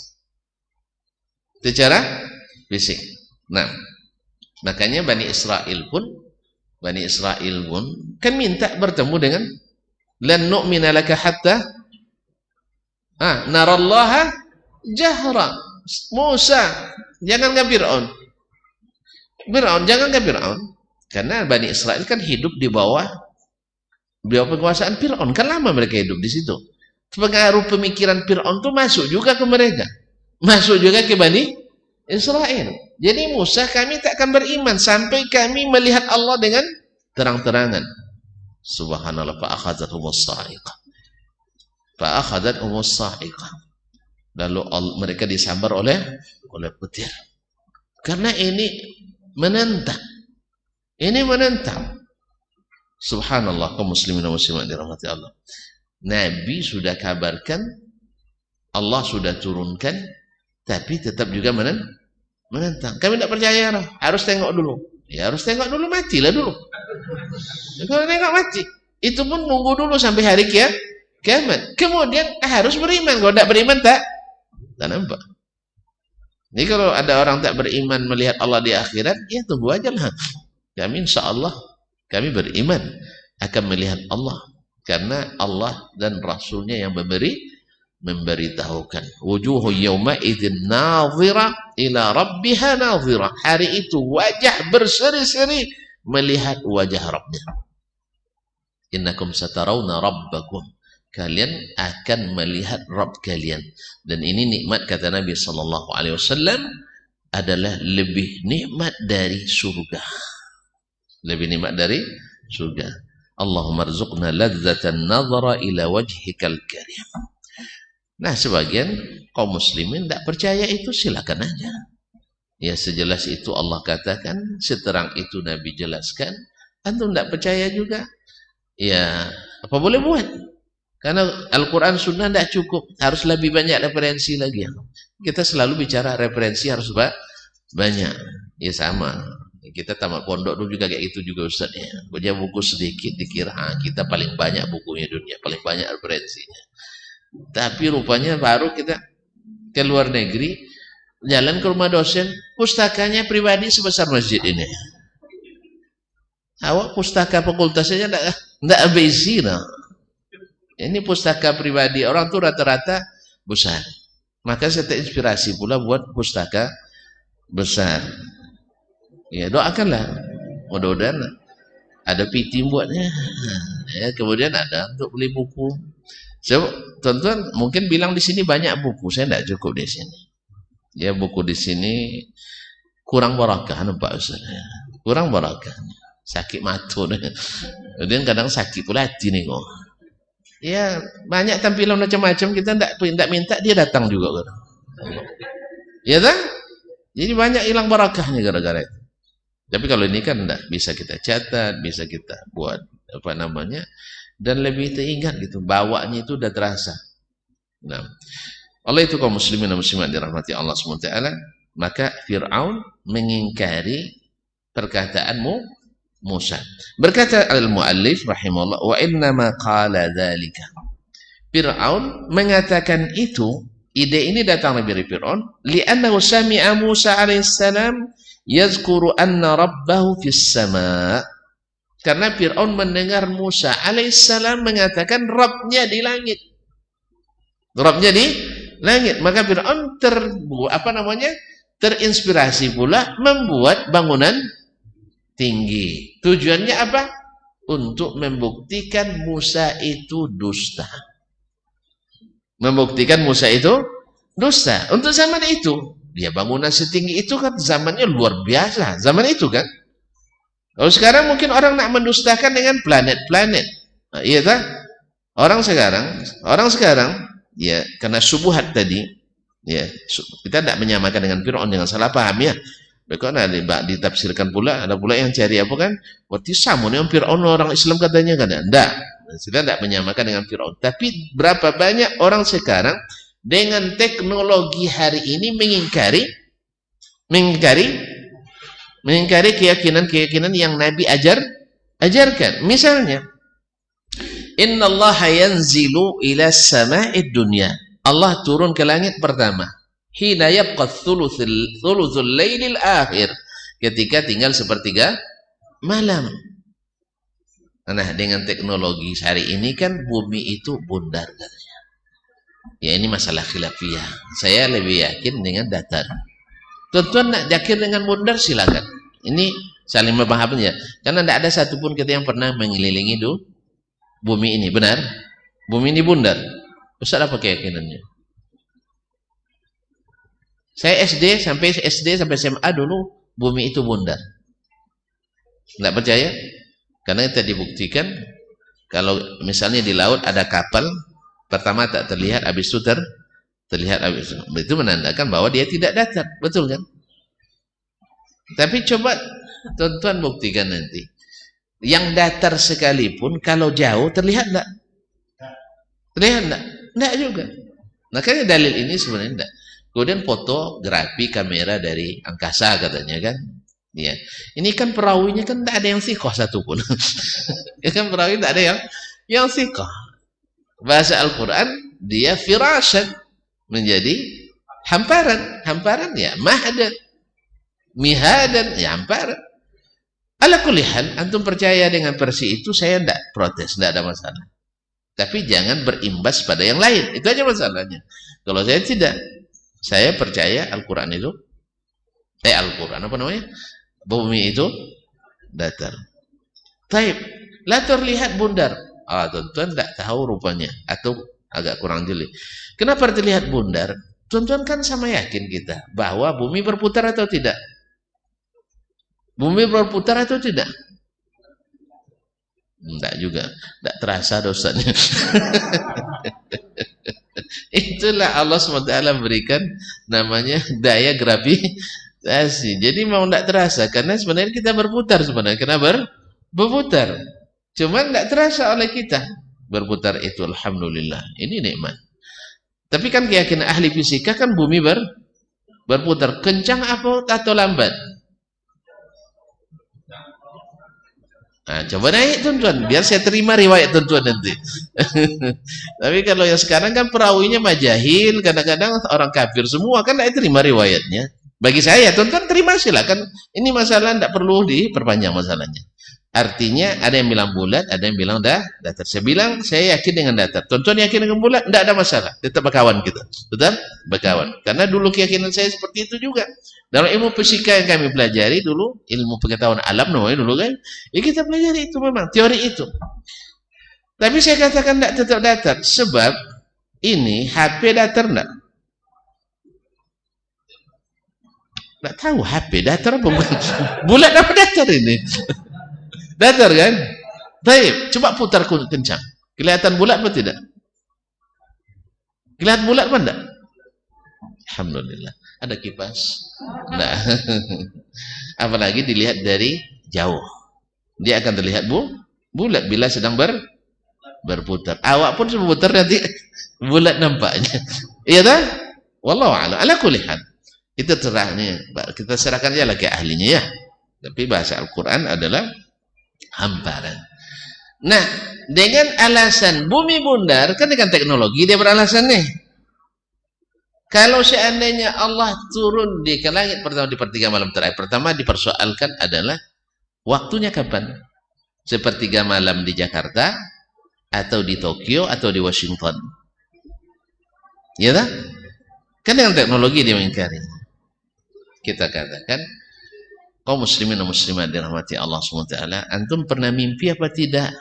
Secara fisik. Nah, makanya Bani Israel pun kan minta bertemu dengan lan nu'mina laka hatta narallaha jahra. Musa, jangan ke Fir'aun. Jangan ke Fir'aun. Karena Bani Israel kan hidup di bawah penguasaan Fir'aun. Kan lama mereka hidup di situ. Pengaruh pemikiran Fir'aun itu masuk juga ke mereka. Masuk juga ke Bani Israel. Jadi Musa, kami tak akan beriman sampai kami melihat Allah dengan terang-terangan. Subhanallah, fa'akhadhathumus sa'iqah. Fa'akhadhathumus sa'iqah. Lalu mereka disambar oleh petir. Karena ini menentang. Ini menentang. Subhanallah, kaum muslimin dan muslimat dirahmati Allah. Nabi sudah kabarkan, Allah sudah turunkan, tapi tetap juga menentang. Kami tidak percaya, harus tengok dulu. Ya harus tengok dulu, matilah dulu. Kalau tengok mati, itu pun nunggu dulu sampai hari kiamat. Kemudian harus beriman. Kalau tidak beriman tak nampak. Jadi kalau ada orang tak beriman melihat Allah di akhirat, ya tunggu aja lah. Kami insya Allah kami beriman akan melihat Allah, karena Allah dan Rasulnya yang memberitahukan. Wujuhu yawma idzin nadhira ila rabbiha nadhira. Hari itu wajah berseri-seri melihat wajah Rabbnya. Innakum satarawna rabbakum. Kalian akan melihat Rabb kalian. Dan ini nikmat, kata Nabi SAW, adalah lebih nikmat dari surga. Lebih nikmat dari surga. Allahumma rzuqna ladzatan nadhara ila wajhikal karim. Nah, sebagian kaum muslimin tidak percaya itu, silakan aja. Ya sejelas itu Allah katakan, seterang itu Nabi jelaskan, antum tidak percaya juga. Ya, apa boleh buat? Karena Al-Quran Sunnah tidak cukup, harus lebih banyak referensi lagi. Kita selalu bicara referensi harus banyak. Ya sama. Kita tamat pondok dulu juga kayak itu juga Ustaz ya. Baca buku sedikit dikira kita paling banyak bukunya dunia, paling banyak referensinya. Tapi rupanya baru kita ke luar negeri, jalan ke rumah dosen, pustakanya pribadi sebesar masjid ini. Awak pustaka fakultasnya tidak habis. Ini pustaka pribadi orang tuh rata-rata besar. Maka saya terinspirasi pula buat pustaka besar. Ya doakanlah, mudah-mudahan ada PT buatnya. Ya, kemudian ada untuk beli buku. So, tuan-tuan mungkin bilang di sini banyak buku, saya tidak cukup di sini. Ya buku di sini kurang barakah, nampak Ustaz. Kurang barakah, sakit mata. Kemudian kadang sakit pula hati nih kok. Ya banyak tampilan macam-macam, kita tidak minta dia datang juga. Ya kan? Jadi banyak hilang barakahnya gara-gara itu. Tapi kalau ini kan tidak bisa kita catat, bisa kita buat apa namanya, dan lebih teringat gitu, bawanya itu udah terasa. Nah, oleh itu kaum muslimin dan muslimat dirahmati Allah SWT, maka Fir'aun mengingkari perkataanmu Musa. Berkata al-muallif rahimahullah, wa innama qala dzalika. Fir'aun mengatakan itu, ide ini datang dari Fir'aun, li'annahu sami'a Musa alaihissalam yazkuru anna rabbahu fis sama'. Karena Fir'aun mendengar Musa alaihissalam mengatakan Rabbnya di langit. Rabbnya di langit. Maka Fir'aun terinspirasi pula membuat bangunan tinggi. Tujuannya apa? Untuk membuktikan Musa itu dusta. Membuktikan Musa itu dusta. Untuk zaman itu, dia bangunan setinggi itu kan zamannya luar biasa. Zaman itu kan. Kalau sekarang mungkin orang nak mendustakan dengan planet-planet. Nah, iya tak? Orang sekarang, ya karena subuhat tadi, ya kita tidak menyamakan dengan Fir'aun, dengan salah paham ya. Karena ditafsirkan pula, ada pula yang cari apa kan? Berarti sama dengan Fir'aun orang Islam katanya kan? Tidak. Kita tidak menyamakan dengan Fir'aun. Tapi berapa banyak orang sekarang dengan teknologi hari ini mengingkari keyakinan yang Nabi ajarkan. Misalnya, innallaha yanzilu ila sama'id dunya. Allah turun ke langit pertama. Hina yabqa thuluthul lailil akhir. Ketika tinggal sepertiga malam. Nah, dengan teknologi hari ini kan bumi itu bundar katanya. Ya ini masalah khilafiyah. Saya lebih yakin dengan datar. Tuan-tuan nak yakin dengan bundar silakan. Ini saling memahami ya. Karena tidak ada satupun kita yang pernah mengelilingi bumi ini. Benar? Bumi ini bundar. Ustaz apa keyakinannya? Saya SD sampai SMA dulu bumi itu bundar. Nggak percaya? Karena kita dibuktikan kalau misalnya di laut ada kapal, pertama tak terlihat, habis itu terlihat, habis itu menandakan bahwa dia tidak datar, betul kan? Tapi coba tuan-tuan buktikan nanti. Yang datar sekalipun kalau jauh terlihat enggak? Terlihat enggak? Enggak juga. Makanya dalil ini sebenarnya enggak. Kemudian fotografi kamera dari angkasa katanya kan. Ya. Ini kan perawinya kan enggak ada yang sikoh satupun. Ya kan perawi enggak ada yang sikoh. Bahasa Al-Qur'an dia firasat menjadi hamparan ya mahdan. Mihadan ya hamparan. Ala kulli hal, antum percaya dengan versi itu, saya tidak protes, tidak ada masalah. Tapi jangan berimbas pada yang lain, itu aja masalahnya. Kalau saya tidak, saya percaya Al-Quran itu, Al-Quran apa namanya? Bumi itu datar. Taib, lah terlihat bundar. Tuan-tuan tidak tahu rupanya, atau agak kurang jeli. Kenapa terlihat bundar? Tuan-tuan kan sama yakin kita bahwa bumi berputar atau tidak? Bumi berputar atau tidak? Enggak juga. Enggak terasa dosanya. Itulah Allah SWT berikan namanya daya gravitasi. Jadi mau enggak terasa. Karena sebenarnya kita berputar sebenarnya. Kenapa? Berputar. Cuma enggak terasa oleh kita. Berputar itu alhamdulillah. Ini nikmat. Tapi kan keyakinan ahli fisika kan bumi berputar. Kencang apa atau lambat? Nah, coba naik tuan-tuan, biar saya terima riwayat tuan-tuan nanti. Tapi kalau yang sekarang kan perawinya majahil, kadang-kadang orang kafir semua, kan tidak terima riwayatnya. Bagi saya, tuan-tuan terima silakan. Ini masalah tidak perlu diperpanjang masalahnya. Artinya ada yang bilang bulat, ada yang bilang datar. Saya bilang saya yakin dengan datar. Tuan-tuan yakin dengan bulat, tidak ada masalah. Tetap berkawan kita, betul? Berkawan. Karena dulu keyakinan saya seperti itu juga. Dalam ilmu fisika yang kami pelajari dulu, ilmu pengetahuan alam namanya dulu kan, ya kita pelajari itu memang teori itu. Tapi saya katakan tidak tetap datar, sebab ini HP datar enggak? Tidak tahu HP datar apa bulat apa datar ini? Datar kan? Baik, coba putar kencang. Kelihatan bulat apa tidak? Kelihatan bulat apa enggak? Alhamdulillah. Ada kipas. Nah. Apalagi dilihat dari jauh. Dia akan terlihat bulat bila sedang berputar. Awak pun berputar nanti bulat nampaknya. Iya dah? Wallahu a'lam. Ala kulli hal. Kita serahkan aja lagi ahlinya ya. Tapi bahasa Al-Qur'an adalah hamparan. Nah, dengan alasan bumi bundar, kan dengan teknologi dia beralasan nih. Kalau seandainya Allah turun di ke langit pertama di pertiga malam terakhir, pertama dipersoalkan adalah waktunya kapan? Sepertiga malam di Jakarta, atau di Tokyo, atau di Washington. Ya tak? Kan dengan teknologi dia mengingkari. Kita katakan, kaum muslimin dan muslimat dirahmati Allah SWT, antum pernah mimpi apa tidak?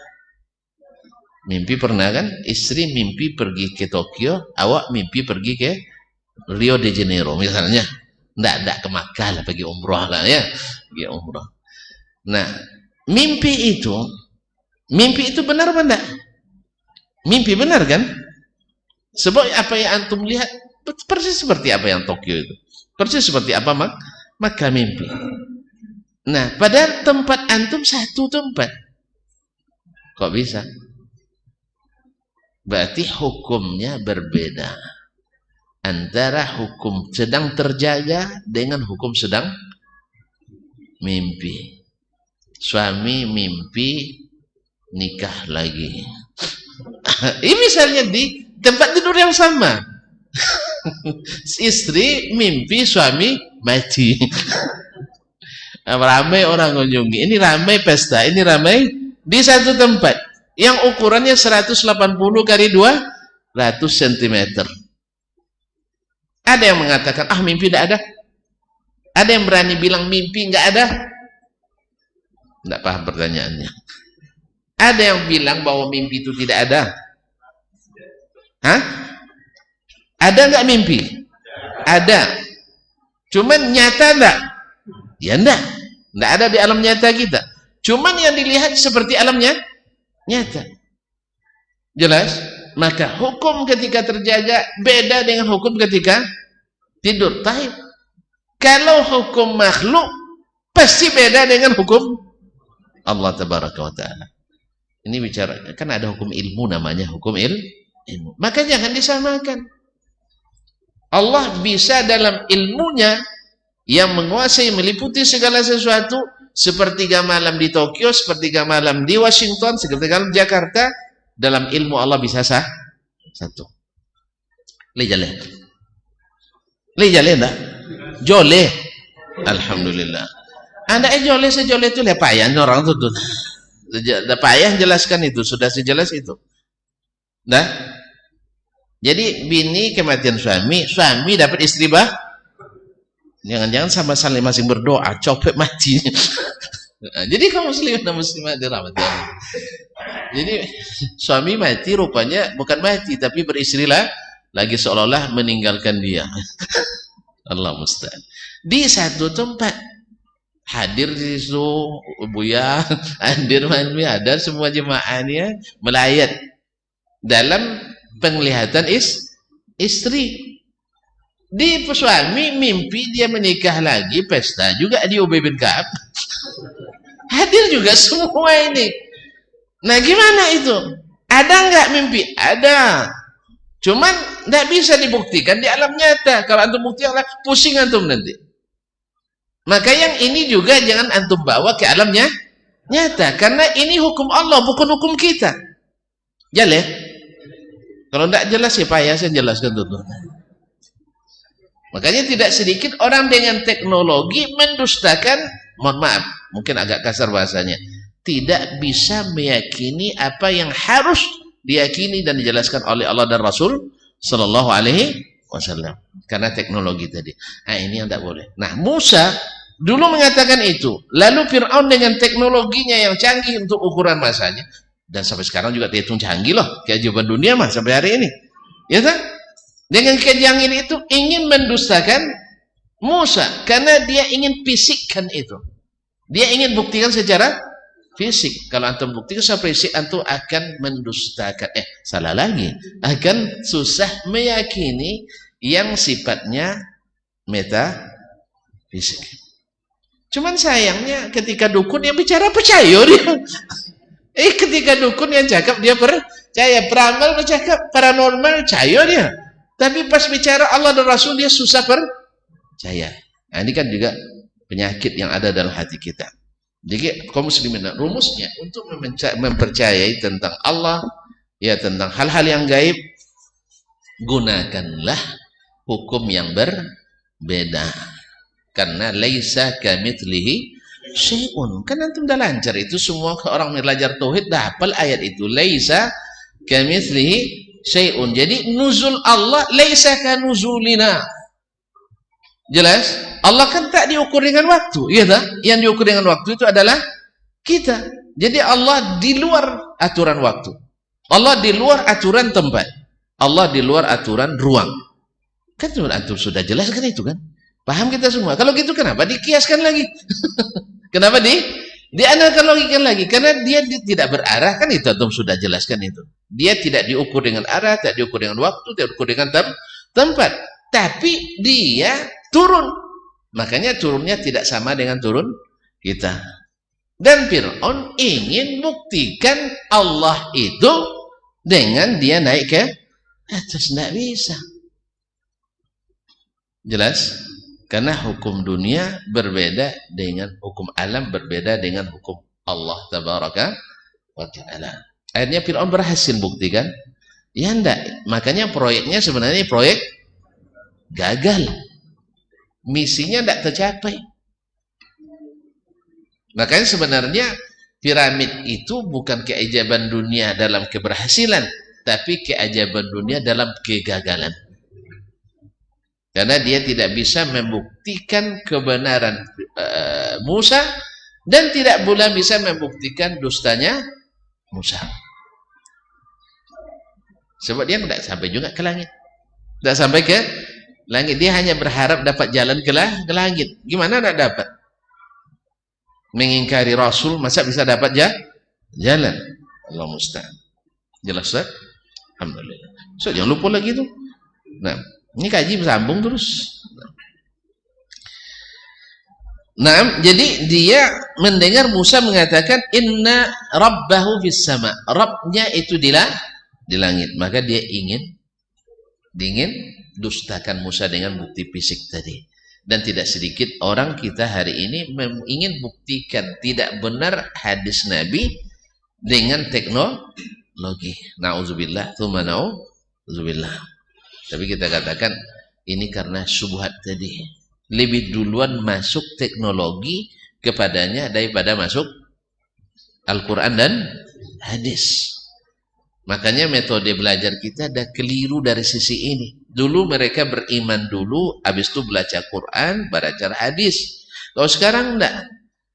Mimpi pernah kan? Istri mimpi pergi ke Tokyo, awak mimpi pergi ke Rio de Janeiro misalnya. Enggak ke Makkah lah, pergi umrah lah ya. Pergi umrah. Nah, mimpi itu benar apa enggak? Mimpi benar kan? Sebab apa yang antum lihat persis seperti apa yang Tokyo itu. Persis seperti apa Makkah mimpi. Nah, pada tempat antum satu tempat. Kok bisa? Berarti hukumnya berbeda. Antara hukum sedang terjaga dengan hukum sedang mimpi. Suami mimpi nikah lagi. Ini misalnya di tempat tidur yang sama. Istri mimpi suami mati. Ramai orang mengunjungi. Ini ramai pesta, ini ramai di satu tempat. Yang ukurannya 180 kali 200 cm. Ada yang mengatakan, mimpi tidak ada. Ada yang berani bilang mimpi nggak ada. Tidak paham pertanyaannya. Ada yang bilang bahwa mimpi itu tidak ada. Hah? Ada nggak mimpi? Ada. Cuman nyata enggak? Ya enggak. Enggak ada di alam nyata kita. Cuman yang dilihat seperti alamnya nyata. Jelas? Maka hukum ketika terjaga beda dengan hukum ketika tidur. Taib. Kalau hukum makhluk pasti beda dengan hukum Allah tabaraka wa ta'ala. Ini bicara, kan ada hukum ilmu namanya hukum ilmu. Maka jangan disamakan. Allah bisa dalam ilmunya yang menguasai meliputi segala sesuatu, sepertiga malam di Tokyo, sepertiga malam di Washington, sepertiga malam di Jakarta, dalam ilmu Allah bisa satu. Lijale enggak? Jole. Alhamdulillah. Anda jole sejole itu le payah orang tuh. Dah payah jelaskan itu, sudah sejelas itu. Nah. Jadi bini kematian suami dapat istri jangan-jangan sama saling masing berdoa, copet mati. Jadi kaum muslim dan muslimat dirahmati Allah. Jadi suami mati rupanya bukan mati tapi beristrilah lagi seolah-olah meninggalkan dia. Allah musta'an. Di satu tempat hadir di situ Buya, hadir mami, ada semua jemaahnya melayat dalam penglihatan istri. Di suami mimpi dia menikah lagi, pesta juga di Ubay bin Ka'ab. Hadir juga semua ini. Nah gimana itu? Ada nggak mimpi? Ada. Cuman nggak bisa dibuktikan di alam nyata. Kalau antum buktikan, pusing antum nanti. Maka yang ini juga jangan antum bawa ke alamnya nyata. Karena ini hukum Allah, bukan hukum kita. Jelas? Kalau tidak jelas ya payah saya jelaskan dulu. Makanya tidak sedikit orang dengan teknologi mendustakan, mohon maaf, mungkin agak kasar bahasanya, tidak bisa meyakini apa yang harus diyakini dan dijelaskan oleh Allah dan Rasul Sallallahu Alaihi Wasallam. Karena teknologi tadi. Nah ini yang tidak boleh. Nah Musa dulu mengatakan itu. Lalu Fir'aun dengan teknologinya yang canggih untuk ukuran masanya. Dan sampai sekarang juga dihitung canggih loh. Keajaiban dunia mah sampai hari ini. Ya tak? Dengan kejangin itu ingin mendustakan Musa. Karena dia ingin fisikkan itu. Dia ingin buktikan secara fisik. Kalau antum buktikan secara fisik, antum akan mendustakan. Salah lagi. Akan susah meyakini yang sifatnya metafisik. Cuman sayangnya ketika dukun yang bicara percaya dia. Ketika dukun yang cakap dia percaya. Peramal bercakap, paranormal percaya dia. Tapi pas bicara Allah dan Rasul dia susah percaya. Nah, ini kan juga penyakit yang ada dalam hati kita. Jadi kaum muslimin, rumusnya untuk mempercayai tentang Allah, ya tentang hal-hal yang gaib, gunakanlah hukum yang berbeda. Karena laisa kamitslihi syai'un. Kan antum dah lancar itu semua orang belajar tauhid dah hafal ayat itu. Laisa kamitslihi syai'un. Jadi nuzul Allah laisa kanuzulina. Jelas? Allah kan tak diukur dengan waktu, iya tak? Yang diukur dengan waktu itu adalah kita. Jadi Allah di luar aturan waktu. Allah di luar aturan tempat. Allah di luar aturan ruang. Kan antum sudah jelas kan itu kan? Paham kita semua. Kalau gitu kenapa dikiaskan lagi? Kenapa dianalkan logika lagi? Karena dia tidak berarah kan itu antum sudah jelaskan itu. Dia tidak diukur dengan arah, tidak diukur dengan waktu, tidak diukur dengan tempat. Tapi dia turun. Makanya turunnya tidak sama dengan turun kita. Dan Fir'aun ingin buktikan Allah itu dengan dia naik ke atas. Tidak bisa. Jelas? Karena hukum dunia berbeda dengan hukum alam, berbeda dengan hukum Allah Tabaraka wa Ta'ala. Akhirnya Fir'aun berhasil buktikan. Ya enggak. Makanya proyeknya sebenarnya proyek gagal. Misinya tidak tercapai. Makanya sebenarnya piramid itu bukan keajaiban dunia dalam keberhasilan, tapi keajaiban dunia dalam kegagalan. Karena dia tidak bisa membuktikan kebenaran Musa dan tidak pula bisa membuktikan dustanya Musa. Sebab dia tidak sampai juga ke langit. Tidak sampai ke Langit, dia hanya berharap dapat jalan ke langit. Gimana nak dapat? Mengingkari Rasul, masa bisa dapat jalan? Allah musta'an. Jelas tak? Alhamdulillah. So, jangan lupa lagi tu. Nah, ini kaji bersambung terus. Nah, jadi dia mendengar Musa mengatakan inna rabbahu fis sama. Rabbnya itu di langit. Maka dia ingin dustakan Musa dengan bukti fisik tadi. Dan tidak sedikit orang kita hari ini ingin buktikan tidak benar hadis Nabi dengan teknologi. Nauzubillah, tsumma nauzubillah. Tapi kita katakan ini karena syubhat tadi. Lebih duluan masuk teknologi kepadanya daripada masuk Al-Quran dan hadis. Makanya metode belajar kita ada keliru dari sisi ini. Dulu mereka beriman dulu, habis itu belajar Quran, baca hadis. Kalau sekarang enggak.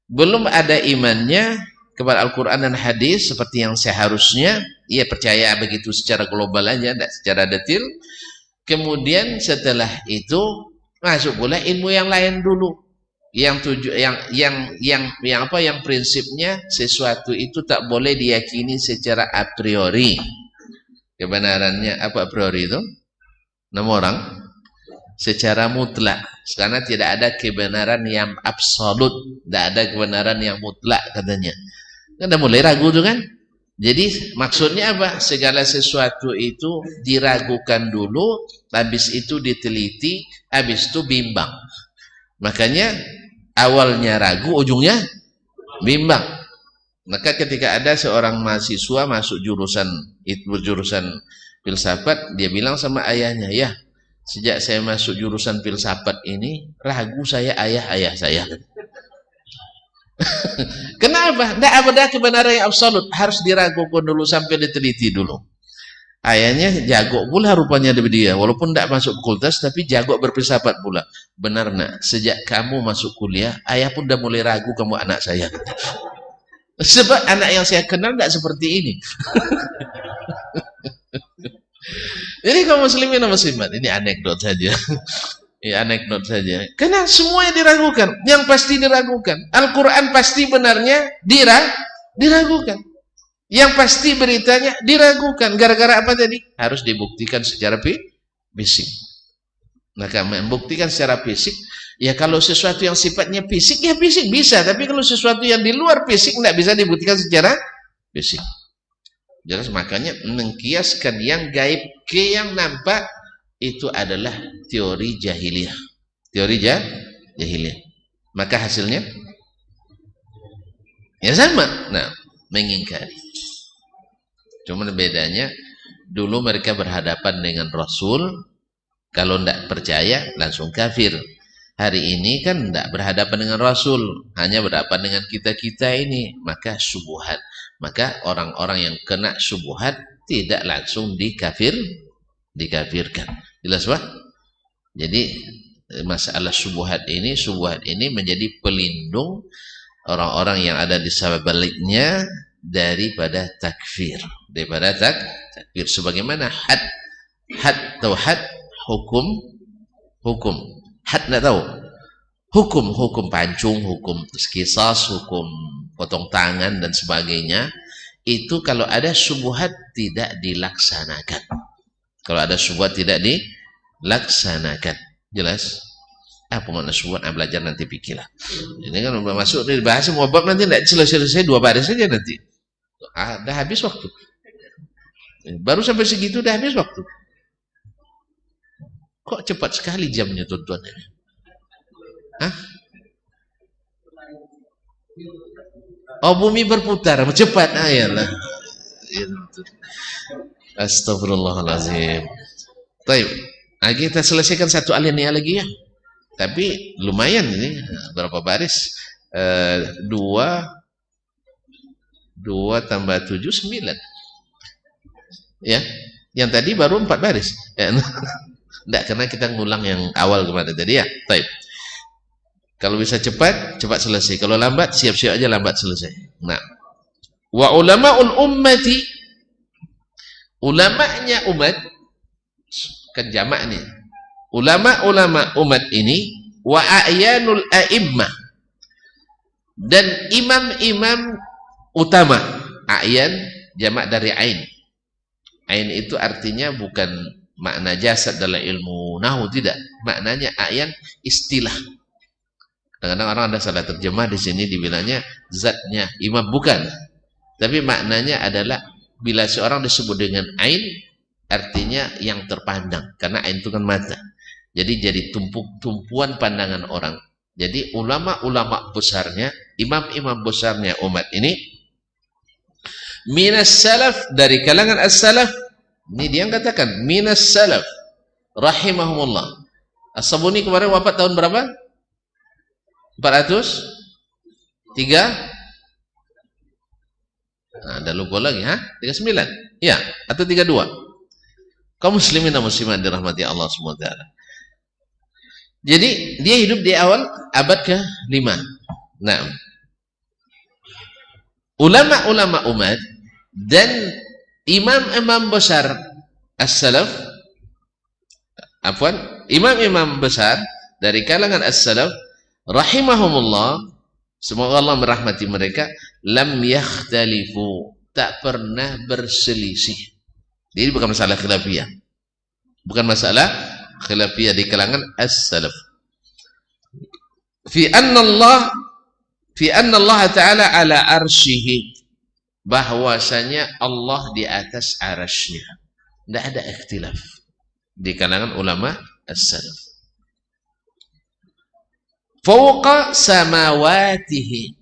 Belum ada imannya kepada Al-Quran dan hadis seperti yang seharusnya. Ia percaya begitu secara global aja, enggak secara detail. Kemudian setelah itu masuk pula ilmu yang lain dulu. Yang prinsipnya sesuatu itu tak boleh diyakini secara a priori. Kebenarannya apa a priori itu? Nama orang secara mutlak. Karena tidak ada kebenaran yang absolut, tidak ada kebenaran yang mutlak katanya. Kan udah mulai ragu tuh kan? Jadi maksudnya apa? Segala sesuatu itu diragukan dulu, habis itu diteliti, habis itu bimbang. Makanya awalnya ragu, ujungnya bimbang. Maka ketika ada seorang mahasiswa masuk jurusan filsafat, dia bilang sama ayahnya, ya sejak saya masuk jurusan filsafat ini, ragu saya ayah saya. Kenapa? Tidak ada kebenaran yang absolut, harus diragukan dulu sampai diteliti dulu. Ayahnya jago pula rupanya dari dia, walaupun tidak masuk fakultas, tapi jago berfilsafat pula. Benar nak, sejak kamu masuk kuliah, ayah pun sudah mulai ragu kamu anak saya. Sebab anak yang saya kenal tidak seperti ini. Jadi kaum muslimin dan muslimat, ini anekdot saja. Ya, anekdot saja. Karena semuanya diragukan. Yang pasti diragukan. Al-Quran pasti benarnya diragukan. Yang pasti beritanya diragukan. Gara-gara apa tadi? Harus dibuktikan secara fisik. Maka membuktikan secara fisik, ya kalau sesuatu yang sifatnya fisik, ya fisik bisa. Tapi kalau sesuatu yang di luar fisik, tidak bisa dibuktikan secara fisik. Jelas, makanya mengkiaskan yang gaib ke yang nampak, itu adalah teori jahiliyah. Teori jahiliyah. Maka hasilnya ya sama. Nah, mengingkari. Cuma bedanya dulu mereka berhadapan dengan Rasul, kalau tidak percaya langsung kafir. Hari ini kan tidak berhadapan dengan Rasul, hanya berhadapan dengan kita-kita ini, maka syubhat. Maka orang-orang yang kena syubhat tidak langsung dikafirkan. Jelas Pak? Jadi masalah syubhat ini menjadi pelindung orang-orang yang ada di sebaliknya daripada takfir. Daripada takfir. Sebagaimana had hukum. Had tidak tahu. Hukum pancung, hukum kisas, hukum potong tangan dan sebagainya. Itu kalau ada syubhat tidak dilaksanakan. Kalau ada syubhat tidak dilaksanakan. Jelas? Apa makna syubhat? Belajar nanti pikirlah. Ini kan masuk dari bahasa muabab, nanti tidak selesai 2 baris saja nanti. Dah habis waktu. Baru sampai segitu dah habis waktu. Kok cepat sekali jamnya tuan-tuan ini? Hah? Oh, bumi berputar, cepat. Ayalah. Astagfirullahaladzim. Baik, kita selesaikan satu alinea lagi ya. Tapi lumayan ini, berapa baris? 2 tambah 7, 9. Ya, yang tadi baru 4 baris. Ya. Tidak, karena kita ngulang yang awal kemarin tadi ya. Baik. Kalau bisa cepat selesai. Kalau lambat, siap-siap aja lambat selesai. Nah, wa ulama'ul ummati, ulama'nya umat, kan jamak nih. ulama-ulama umat ini wa a'yanul a'immah, dan imam-imam utama. A'yan jamak dari ain. Ain itu artinya bukan makna jasad dalam ilmu nahwu, tidak. Maknanya a'yan istilah. Kadang-kadang orang ada salah terjemah di sini dibilangnya zatnya imam, bukan. Tapi maknanya adalah bila seorang disebut dengan ain, artinya yang terpandang, karena ain itu kan mata. Jadi tumpuan pandangan orang. Jadi ulama-ulama besarnya, imam-imam besarnya umat ini, minas salaf, dari kalangan as-salaf. Ini dia yang katakan minas salaf rahimahumullah. As-Sabuni kemarin wafat tahun berapa? 403. Nah, ada lupa lagi, 39. Ya, atau 32. Kaum muslimin dan muslimat dirahmati Allah SWT. Jadi dia hidup di awal abad ke-5. Nah, ulama-ulama umat dan imam-imam besar as-salaf, imam-imam besar dari kalangan as-salaf rahimahumullah, semoga Allah merahmati mereka, lam yakhtalifu, tak pernah berselisih. Jadi bukan masalah khilafiyah. Bukan masalah khilafiyah di kalangan as-salaf. Fi anna Allah Ta'ala ala arsyihi, bahwasanya Allah di atas arasy-Nya. Tidak ada ikhtilaf di kalangan ulama as-salaf. Fawqa samawatihi,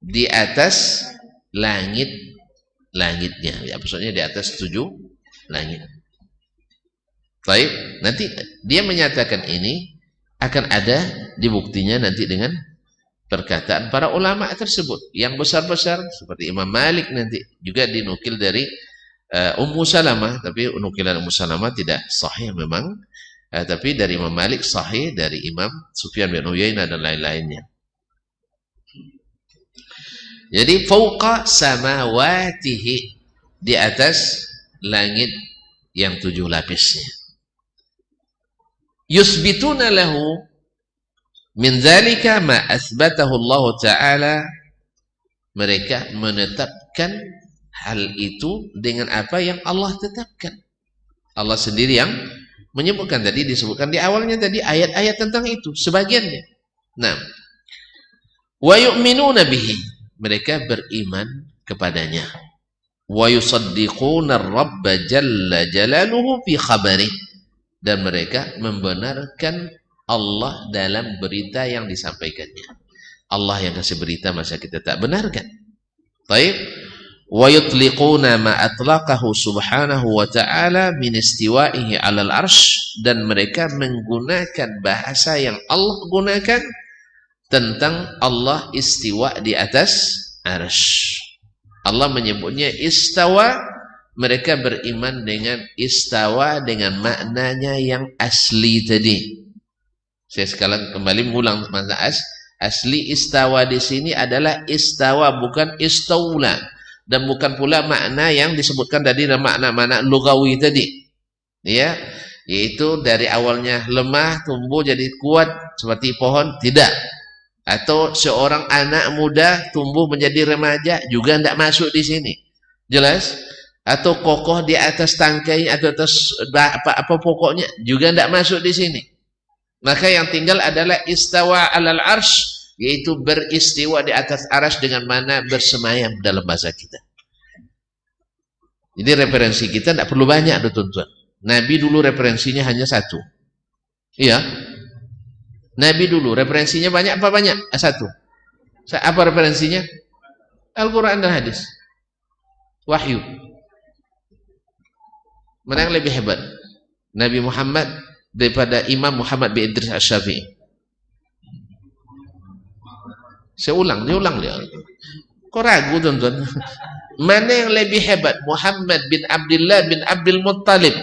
di atas langitnya. Ya, maksudnya di atas 7 langit. Baik, nanti dia menyatakan ini akan ada dibuktinya nanti dengan perkataan para ulama tersebut yang besar-besar seperti Imam Malik, nanti juga dinukil dari Ummu Salamah, tapi nukilan Ummu Salamah tidak sahih memang, tapi dari Imam Malik sahih, dari Imam Sufyan bin Uyainah dan lain-lainnya. Jadi fauqa samawatihi, di atas langit yang 7 lapisnya. Yusbituna lahu min dzalika ma athbatahu Allah Ta'ala, mereka menetapkan hal itu dengan apa yang Allah tetapkan. Allah sendiri yang menyebutkan, tadi disebutkan di awalnya tadi ayat-ayat tentang itu sebagiannya. Nah, wa yu'minuna bihi, mereka beriman kepadanya. Wa yusaddiquna ar-rabba jalla jalaluhu fi khabari, dan mereka membenarkan Allah dalam berita yang disampaikannya. Allah yang kasih berita, masa kita tak benarkan? Baik. Wa yutliquna ma atlaqahu subhanahu wa ta'ala min istiwa'ihi 'alal arsy, dan mereka menggunakan bahasa yang Allah gunakan tentang Allah istiwa di atas arsy. Allah menyebutnya istawa, mereka beriman dengan istawa dengan maknanya yang asli tadi. Saya sekalian kembali mengulang makna asli istawa di sini adalah istawa, bukan istaula, dan bukan pula makna yang disebutkan tadi dalam makna-makna lugawi tadi. Ya, yaitu dari awalnya lemah tumbuh jadi kuat seperti pohon, tidak. Atau seorang anak muda tumbuh menjadi remaja, juga tidak masuk di sini. Jelas? Atau kokoh di atas tangkai atau atas apa pokoknya, juga tidak masuk di sini. Maka yang tinggal adalah istawa 'alal arsy, yaitu beristiwa di atas arsy dengan mana bersemayam dalam bahasa kita. Jadi referensi kita tidak perlu banyak, tuan-tuan. Nabi dulu referensinya hanya satu. Iya. Nabi dulu referensinya banyak apa banyak? Satu. Apa referensinya? Al-Quran dan hadis. Wahyu. Mana yang lebih hebat? Nabi Muhammad daripada Imam Muhammad bin Idris Asy-Syafi'i? Saya ulang dia. Kok ragu, tuan-tuan? Mana yang lebih hebat? Muhammad bin Abdullah bin Abdul Muttalib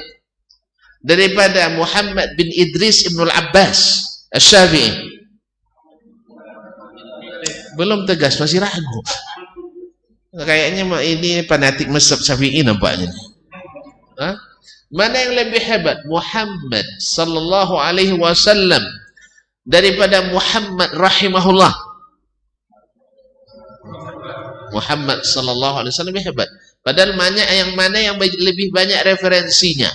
daripada Muhammad bin Idris Ibnul Abbas Asy-Syafi'i? Belum tegas, masih ragu. Kayaknya ini fanatik mazhab Syafi'i nampaknya. Mana yang lebih hebat? Muhammad sallallahu alaihi wasallam daripada Muhammad rahimahullah. Muhammad sallallahu alaihi wasallam lebih hebat. Padahal mana yang lebih banyak referensinya?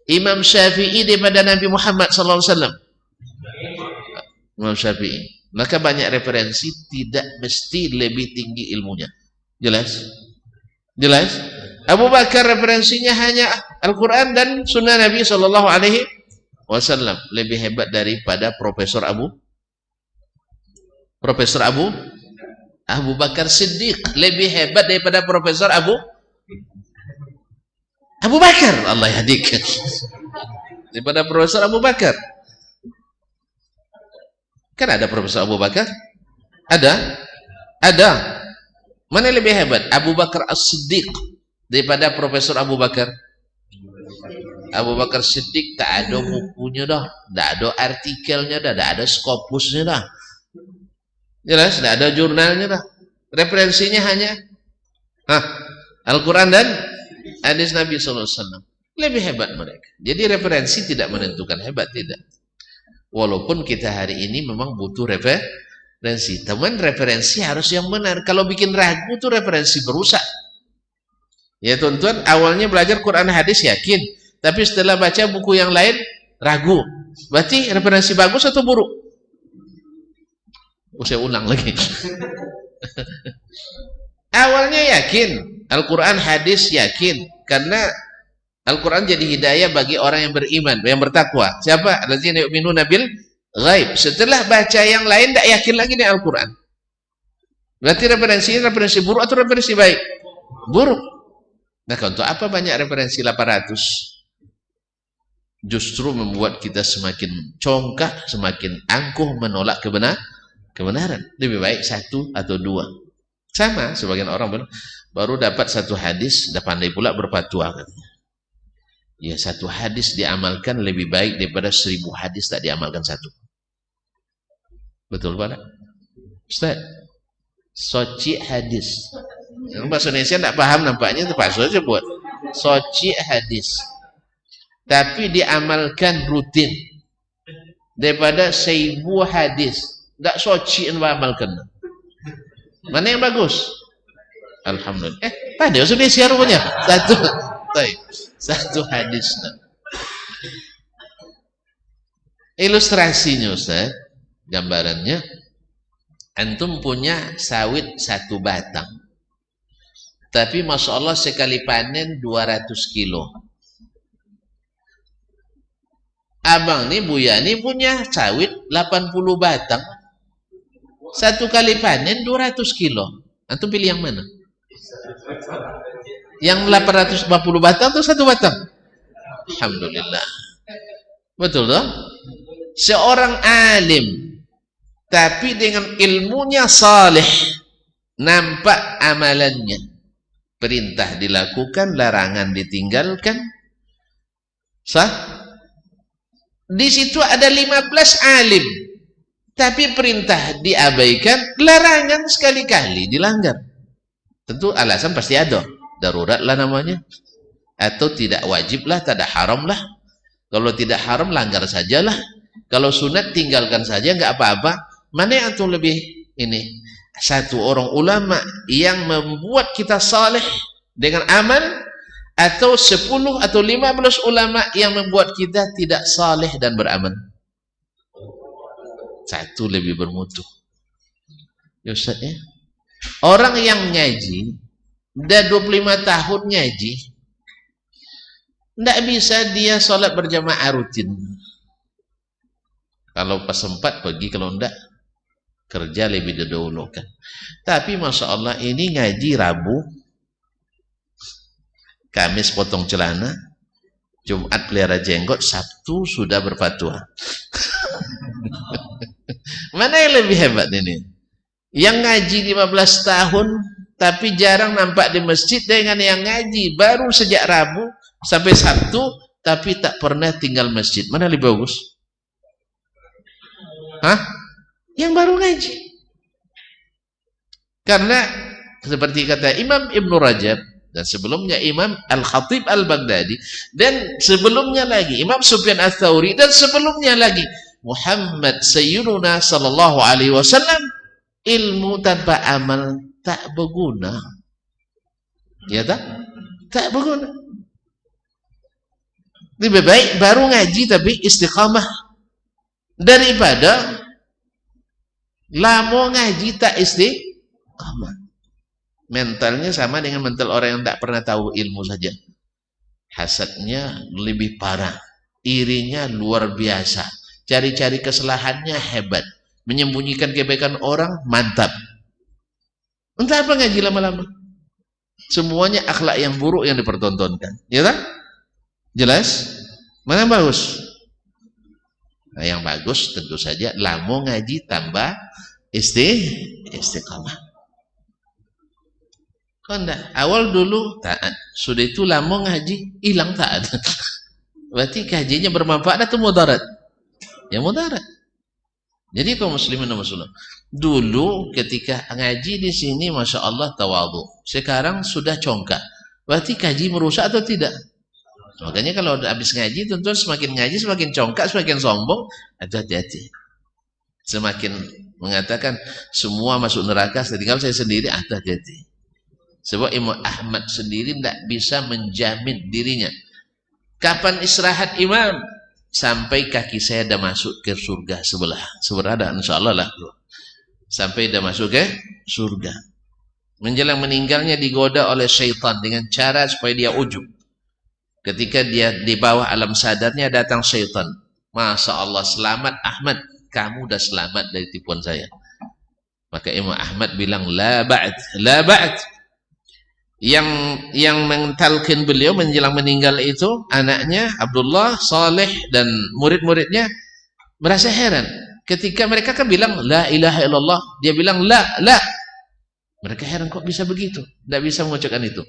Imam Syafi'i daripada Nabi Muhammad sallallahu alaihi wasallam. Imam Syafi'i. Maka banyak referensi tidak mesti lebih tinggi ilmunya. Jelas? Jelas? Abu Bakar referensinya hanya Al-Quran dan Sunnah Nabi sallallahu alaihi wasallam. Lebih hebat daripada Profesor Abu Bakar Siddiq. Lebih hebat daripada Profesor Abu Bakar. Allah yahdikan. Daripada Profesor Abu Bakar. Kan ada Profesor Abu Bakar? Ada. Mana lebih hebat? Abu Bakar As-Siddiq daripada Profesor Abu Bakar? Abu Bakar Siddiq tak ada bukunya dah, tak ada artikelnya dah, tak ada skopusnya dah. Jelas, tak ada jurnalnya dah. Referensinya hanya Al-Quran dan hadis Nabi sallallahu alaihi wasallam. Lebih hebat mereka. Jadi referensi tidak menentukan hebat, tidak. Walaupun kita hari ini memang butuh referensi. Teman, referensi harus yang benar. Kalau bikin ragu itu referensi berusak. Ya tuan-tuan, awalnya belajar Quran hadis yakin, tapi setelah baca buku yang lain ragu. Berarti referensi bagus atau buruk? Saya ulang lagi. Awalnya yakin, Al-Quran hadis yakin, karena Al-Quran jadi hidayah bagi orang yang beriman, yang bertakwa. Siapa? Allazina yu'minuna bil ghaib. Setelah baca yang lain tak yakin lagi dengan Al-Quran. Berarti referensi buruk atau referensi baik? Buruk. Nah, untuk apa banyak referensi 800? Justru membuat kita semakin congkak, semakin angkuh menolak kebenaran. Lebih baik satu atau dua. Sama, sebagian orang baru dapat satu hadis, dah pandai pula berfatwa. Ya, satu hadis diamalkan lebih baik daripada 1000 hadis tak diamalkan satu. Betul Pak? Ustaz, soci hadis. Yang bahasa Indonesia tak paham nampaknya, terpaksa saja buat. Soci hadis. Tapi diamalkan rutin. Daripada 1000 hadis. Tak soci yang diamalkan. Mana yang bagus? Alhamdulillah. Pada bahasa Indonesia rupanya. Satu hadis. Ilustrasinya Ustaz, gambarannya, antum punya sawit 1 batang, tapi Masya Allah sekali panen 200 kilo. Abang nih, Buya nih punya sawit 80 batang, satu kali panen 200 kilo. Antum pilih yang mana? Yang 840 batang atau 1 batang? Alhamdulillah. Betul toh? Seorang alim tapi dengan ilmunya saleh, nampak amalannya. Perintah dilakukan, larangan ditinggalkan. Sah? Di situ ada 15 alim, tapi perintah diabaikan, larangan sekali-kali dilanggar. Tentu alasan pasti ada. Darurat lah namanya, atau tidak wajib lah, tak ada haram lah. Kalau tidak haram langgar sajalah, kalau sunat tinggalkan saja, nggak apa-apa. Mana yang antum lebih ini? Satu orang ulama yang membuat kita saleh dengan amal, atau 10 atau 15 ulama yang membuat kita tidak saleh dan beramal? Satu lebih bermutu. Ya Ustaz ya. Orang yang ngaji dah 25 tahun ngaji, tidak bisa dia sholat berjamaah rutin. Kalau pas sempat pergi, kalau tidak kerja lebih didahulukan. Tapi Masya Allah ini ngaji Rabu, Kamis potong celana, Jumat pelihara jenggot, Sabtu sudah berfatwa. Mana yang lebih hebat ini? Yang ngaji 15 tahun tapi jarang nampak di masjid, dengan yang ngaji baru sejak Rabu sampai Sabtu tapi tak pernah tinggal masjid. Mana lebih bagus? Yang baru ngaji. Karena seperti kata Imam Ibn Rajab dan sebelumnya Imam Al-Khatib Al-Baghdadi, dan sebelumnya lagi Imam Sufyan Ats-Tsauri, dan sebelumnya lagi Muhammad Sayyiduna sallallahu alaihi wasallam. Ilmu tanpa amal tak berguna. Ya tak? Tak berguna. Lebih baik baru ngaji tapi istiqamah daripada lama ngaji tak istiqamah. Mentalnya sama dengan mental orang yang tak pernah tahu ilmu saja. Hasadnya lebih parah, irinya luar biasa, cari-cari kesalahannya hebat, menyembunyikan kebaikan orang mantap. Entah apa ngaji lama-lama. Semuanya akhlak yang buruk yang dipertontonkan. Ya tak? Jelas? Mana yang bagus? Nah, yang bagus tentu saja lama ngaji tambah istiqamah. Kau enggak? Awal dulu taat, sudah itu lama ngaji hilang taat. Berarti kajinya bermanfaat atau mudarat? Ya mudarat. Jadi kaum muslimin dan muslimat, dulu ketika ngaji di sini masya Allah tawadhu, sekarang sudah congkak. Berarti kaji merusak atau tidak? Makanya kalau habis ngaji tentu semakin ngaji semakin congkak, semakin sombong. Hati-hati. Semakin mengatakan semua masuk neraka, tinggal saya sendiri. Hati-hati. Sebab Imam Ahmad sendiri tidak bisa menjamin dirinya. Kapan istirahat imam? Sampai kaki saya dah masuk ke surga sebelah. Seberada insyaAllah lah. Sampai dah masuk ke surga. Menjelang meninggalnya digoda oleh syaitan dengan cara supaya dia ujub. Ketika dia di bawah alam sadarnya datang syaitan. Masya Allah, selamat Ahmad. Kamu dah selamat dari tipuan saya. Maka Imam Ahmad bilang, la ba'd, la ba'd. Yang mentalkin beliau menjelang meninggal itu anaknya Abdullah, Saleh dan murid-muridnya merasa heran ketika mereka kan bilang la ilaha illallah, dia bilang la. Mereka heran kok bisa begitu, tidak bisa mengucapkan itu.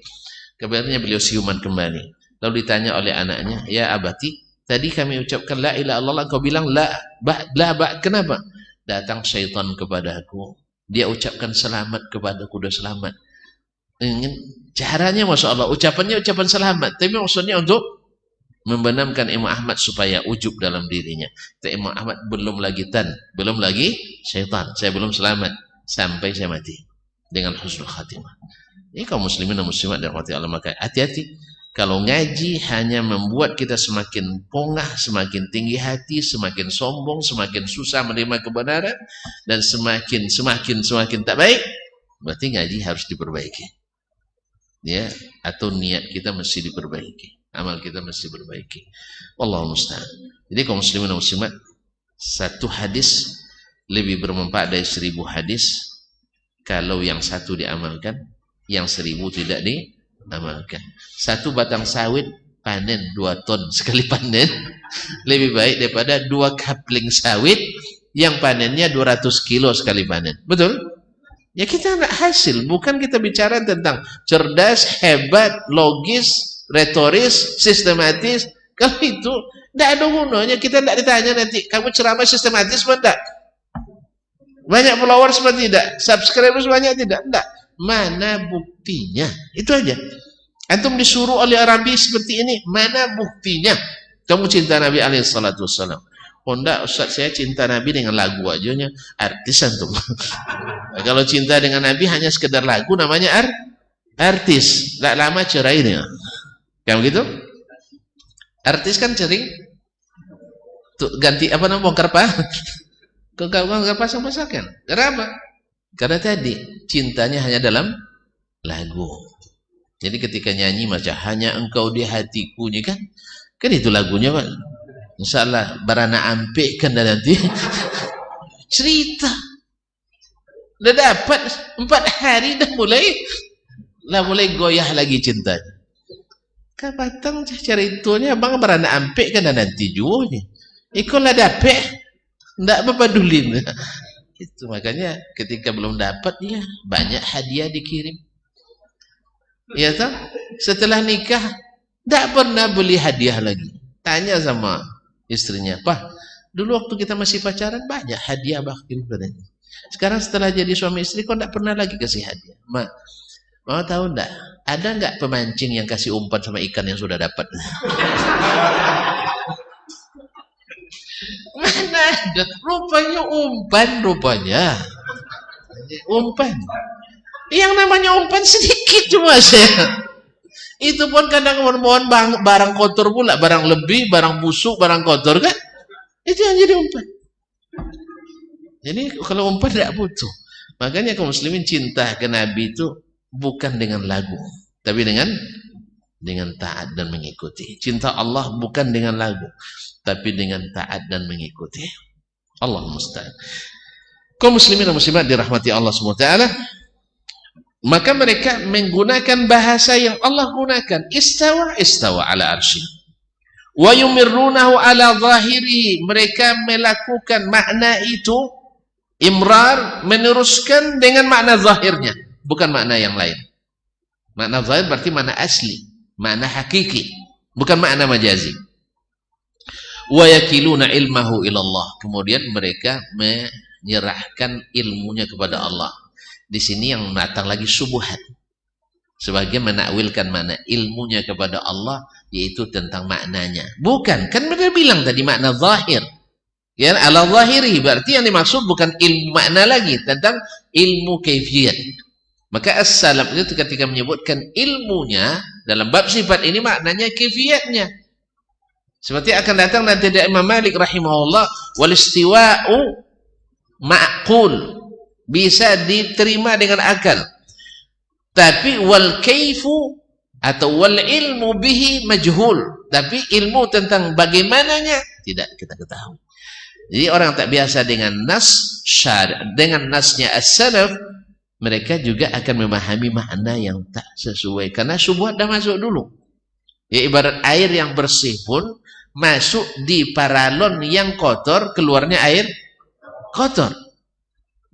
Kabarnya beliau siuman kembali, lalu ditanya oleh anaknya, ya abati, tadi kami ucapkan la ilaha illallah, kau bilang la kenapa? Datang syaitan kepadaku, dia ucapkan selamat kepadaku, udah selamat. Caranya masya Allah, ucapannya ucapan selamat, tapi maksudnya untuk membenamkan Imam Ahmad supaya ujub dalam dirinya. Tapi Imam Ahmad belum lagi syaitan, saya belum selamat sampai saya mati dengan husnul khatimah. Ini kaum muslimin dan muslimat dan Allah, maka hati-hati. Kalau ngaji hanya membuat kita semakin pongah, semakin tinggi hati, semakin sombong, semakin susah menerima kebenaran, dan semakin tak baik, berarti ngaji harus diperbaiki. Ya, atau niat kita mesti diperbaiki, amal kita mesti diperbaiki. Wallahu musta'an. Jadi kaum muslimin dan muslimat, satu hadis lebih bermanfaat dari 1000 hadis kalau yang satu diamalkan, yang 1000 tidak diamalkan. Satu batang sawit panen 2 ton sekali panen lebih baik daripada 2 kapling sawit yang panennya 200 kilo sekali panen. Betul? Ya kita nak hasil, bukan kita bicara tentang cerdas, hebat, logis, retoris, sistematis. Kalau itu tidak ada gunanya, kita tidak ditanya nanti kamu ceramah sistematis apa tidak? Banyak followers apa tidak? Subscribers banyak tidak? Tidak. Mana buktinya? Itu aja. Antum disuruh oleh Arabi seperti ini, mana buktinya? Kamu cinta Nabi alaihi salatu wassalam. Oh enggak Ustaz, saya cinta Nabi dengan lagu aja, artis antum. Kalau cinta dengan Nabi hanya sekedar lagu namanya artis. Tak lama cerainya. Kayak begitu? Artis kan sering ganti apa namanya, bongkar pasang-pasangkan. Kenapa? Karena tadi cintanya hanya dalam lagu. Jadi ketika nyanyi macam hanya engkau di hatiku ini kan itu lagunya Pak. Insyaallah barana ampe kan nanti cerita. Udah dapat 4 hari dah mulai goyah lagi cintanya. Kapatang cari itunya bang barana ampe kan nanti juga nih. Ikolah dapat ndak peduli. Itu makanya ketika belum dapat ya banyak hadiah dikirim. Ya toh? Setelah nikah ndak pernah beli hadiah lagi. Tanya sama istrinya, "Pak, dulu waktu kita masih pacaran banyak hadiah kirim padanya. Sekarang setelah jadi suami istri kok enggak pernah lagi kasih hadiah?" Mau tahu enggak? Ada enggak pemancing yang kasih umpan sama ikan yang sudah dapat? Mana ada? Rupanya umpan, rupanya. Umpan. Yang namanya umpan sedikit cuma saya. Itu pun kadang mohon barang kotor pula, barang lebih, barang busuk, barang kotor kan? Itu yang jadi umpan. Jadi kalau umpan tidak butuh. Makanya kaum muslimin cinta ke Nabi itu bukan dengan lagu, tapi dengan taat dan mengikuti. Cinta Allah bukan dengan lagu, tapi dengan taat dan mengikuti. Allah musta'an. Kaum muslimin dan muslimat dirahmati Allah SWT, maka mereka menggunakan bahasa yang Allah gunakan. Istawa ala arsy. Wa yumirrunahu ala zahiri. Mereka melakukan makna itu, imrar, meneruskan dengan makna zahirnya, bukan makna yang lain. Makna zahir berarti makna asli, makna hakiki, bukan makna majazi. Wa yakiluna ilmahu ilallah. Kemudian mereka menyerahkan ilmunya kepada Allah. Di sini yang datang lagi subuhat. Sebagian menakwilkan makna ilmunya kepada Allah, yaitu tentang maknanya. Bukan, kan mereka bilang tadi makna zahir. Ya, ala zahiri, berarti yang dimaksud bukan ilmu makna lagi, tentang ilmu kaifiyat. Maka as-salaf itu ketika menyebutkan ilmunya dalam bab sifat ini, maknanya kaifiyatnya. Seperti akan datang nanti dari Imam Malik rahimahullah, wal istiwa'u ma'qul, bisa diterima dengan akal. Tapi wal kaifu atau wal ilmu bihi majhul, tapi ilmu tentang bagaimananya tidak kita ketahui. Jadi orang tak biasa dengan nas syar, dengan nasnya as-salaf, mereka juga akan memahami makna yang tak sesuai karena syubhat dah masuk dulu. Ya, ibarat air yang bersih pun masuk di paralon yang kotor, keluarnya air kotor.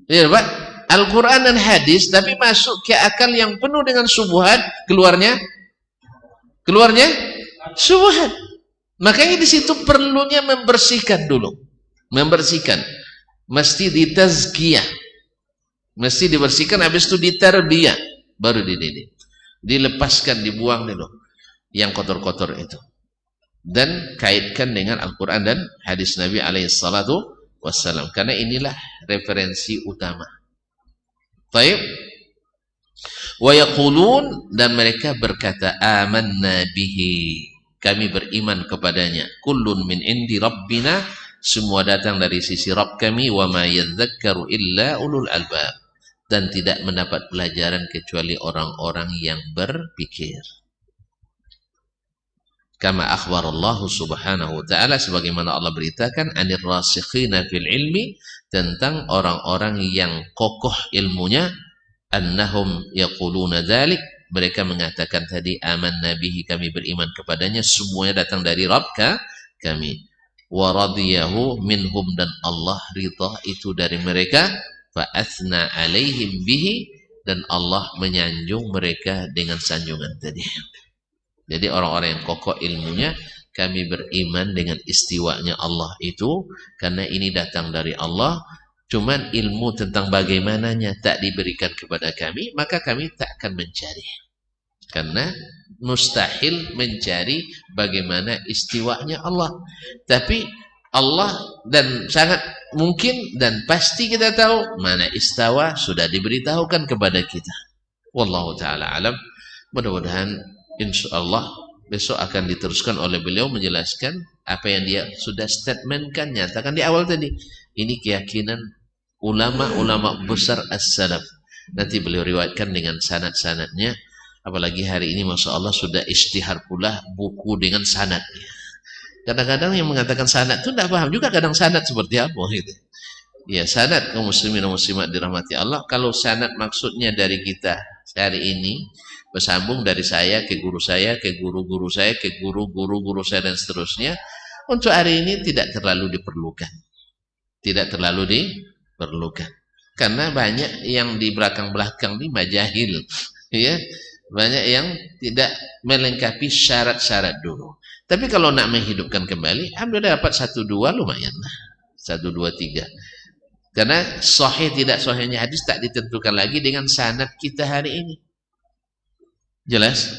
Ya, Pak, Al-Quran dan hadis, tapi masuk ke akal yang penuh dengan syubhat, keluarnya syubhat. Makanya di situ perlunya membersihkan dulu. Membersihkan, mesti ditazkiyah, mesti dibersihkan, habis itu ditarbiyah, baru dididik, dilepaskan, dibuang dulu yang kotor-kotor itu, dan kaitkan dengan Al-Quran dan hadis Nabi alaihissalatu wassalam, karena inilah referensi utama. Baik. Wa yaqulun, dan mereka berkata, amanna bihi, kami beriman kepadanya, kullun min indi rabbina, semua datang dari sisi Rabb kami, wa ma yadzakkaru illa ulul albab, dan tidak mendapat pelajaran kecuali orang-orang yang berpikir. Kama akhbarallahu subhanahu wa ta'ala, sebagaimana Allah beritakan, anir rasikhina fil ilmi, tentang orang-orang yang kokoh ilmunya, annahum yaquluna dzalik, mereka mengatakan tadi, amanna bihi, kami beriman kepadanya, semuanya datang dari Rabb kami. Wa radiyahu minhum, dan Allah ridha itu dari mereka, fa athna alaihim bihi, dan Allah menyanjung mereka dengan sanjungan tadi. Jadi orang-orang yang kokoh ilmunya, kami beriman dengan istiwanya Allah itu, karena ini datang dari Allah, cuman ilmu tentang bagaimananya tak diberikan kepada kami, maka kami tak akan mencari. Karena mustahil mencari bagaimana istiwanya Allah. Tapi Allah, dan sangat mungkin dan pasti kita tahu mana istawa, sudah diberitahukan kepada kita. Wallahu ta'ala alam. Mudah-mudahan insyaallah besok akan diteruskan oleh beliau menjelaskan apa yang dia sudah statementkan, nyatakan di awal tadi. Ini keyakinan ulama-ulama besar as-salaf. Nanti beliau riwayatkan dengan sanad-sanadnya. Apalagi hari ini Masya Allah sudah ishtihar pula buku dengan sanadnya. Kadang-kadang yang mengatakan sanad itu tidak paham juga kadang sanad seperti apa gitu. Ya, sanad kaum muslimin dan muslimat dirahmati Allah. Kalau sanad maksudnya dari kita hari ini, bersambung dari saya ke guru saya, ke guru-guru saya, ke guru-guru saya dan seterusnya. Untuk hari ini tidak terlalu diperlukan. Tidak terlalu diperlukan. Karena banyak yang di belakang-belakang ini majahil. Ya. Banyak yang tidak melengkapi syarat-syarat dulu. Tapi kalau nak menghidupkan kembali, alhamdulillah dapat 1-2 lumayan lah. 1, 2, 3. Karena sahih tidak sahihnya hadis tak ditentukan lagi dengan sanad kita hari ini. Jelas?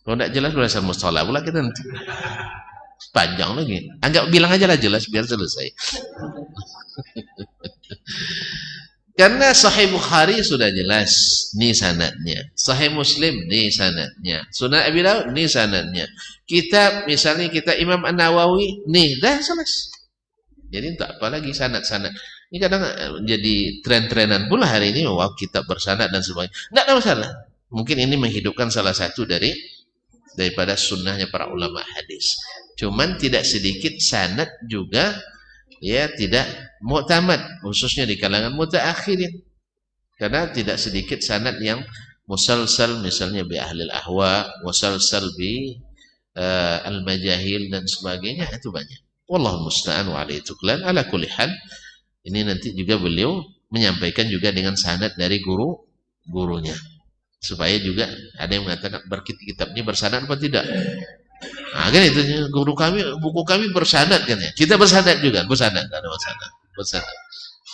Kalau tidak jelas belajar mustalah pula kita nanti panjang lagi. Anggap bilang aja lah jelas biar selesai. Karena Sahih Bukhari sudah jelas, nih sanadnya. Sahih Muslim, nih sanadnya. Sunan Abi Dawud, nih sanadnya. Kitab, misalnya kita Imam An-Nawawi, nih, dah selesai. Jadi untuk apa lagi sanad-sanad? Ini kadang jadi tren-trenan pula hari ini, wah kitab bersanad dan sebagainya. Tidak ada masalah. Mungkin ini menghidupkan salah satu daripada sunnahnya para ulama hadis. Cuman tidak sedikit sanad juga ya tidak mu'tamad, khususnya di kalangan mutaakhirin. Karena tidak sedikit sanad yang musalsal, misalnya bi ahli al-ahwa, musalsal bi al-majahil dan sebagainya, itu banyak. Wallahu musta'an wa alaihi tuklan. Ala kulli hal, ini nanti juga beliau menyampaikan juga dengan sanad dari gurunya. Supaya juga ada yang mengatakan kitabnya bersanad apa tidak. Nah, kan itu guru kami, buku kami bersanad kan ya. Kita bersanad juga, bersanad, ada masalah. Bersanad.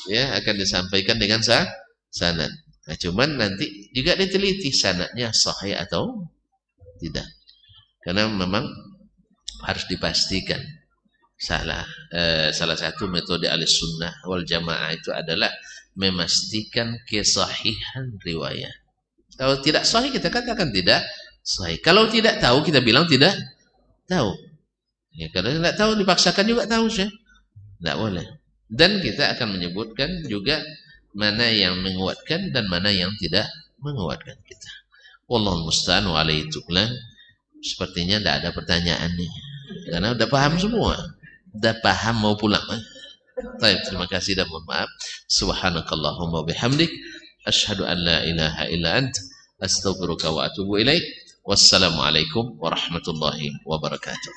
Ya, akan disampaikan dengan sanad. Nah, cuman nanti juga diteliti sanadnya sahih atau tidak. Karena memang harus dipastikan. Salah satu metode Ahlussunnah wal Jamaah itu adalah memastikan kesahihan riwayat. Kalau tidak sahih kita katakan tidak sahih. Kalau tidak tahu kita bilang tidak tahu. Ya, kalau tidak tahu dipaksakan juga tahu sih. Tidak boleh. Dan kita akan menyebutkan juga mana yang menguatkan dan mana yang tidak menguatkan kita. Wallahu musta'an wa alaihi tuklan. Sepertinya tidak ada pertanyaan nih. Karena udah paham semua. Udah paham mau pulang. Baik, terima kasih dan mohon maaf. Subhanakallahumma bihamdik asyhadu an la ilaha illa ant astaghfiruka wa atubu ilaik. Wassalamualaikum warahmatullahi wabarakatuh.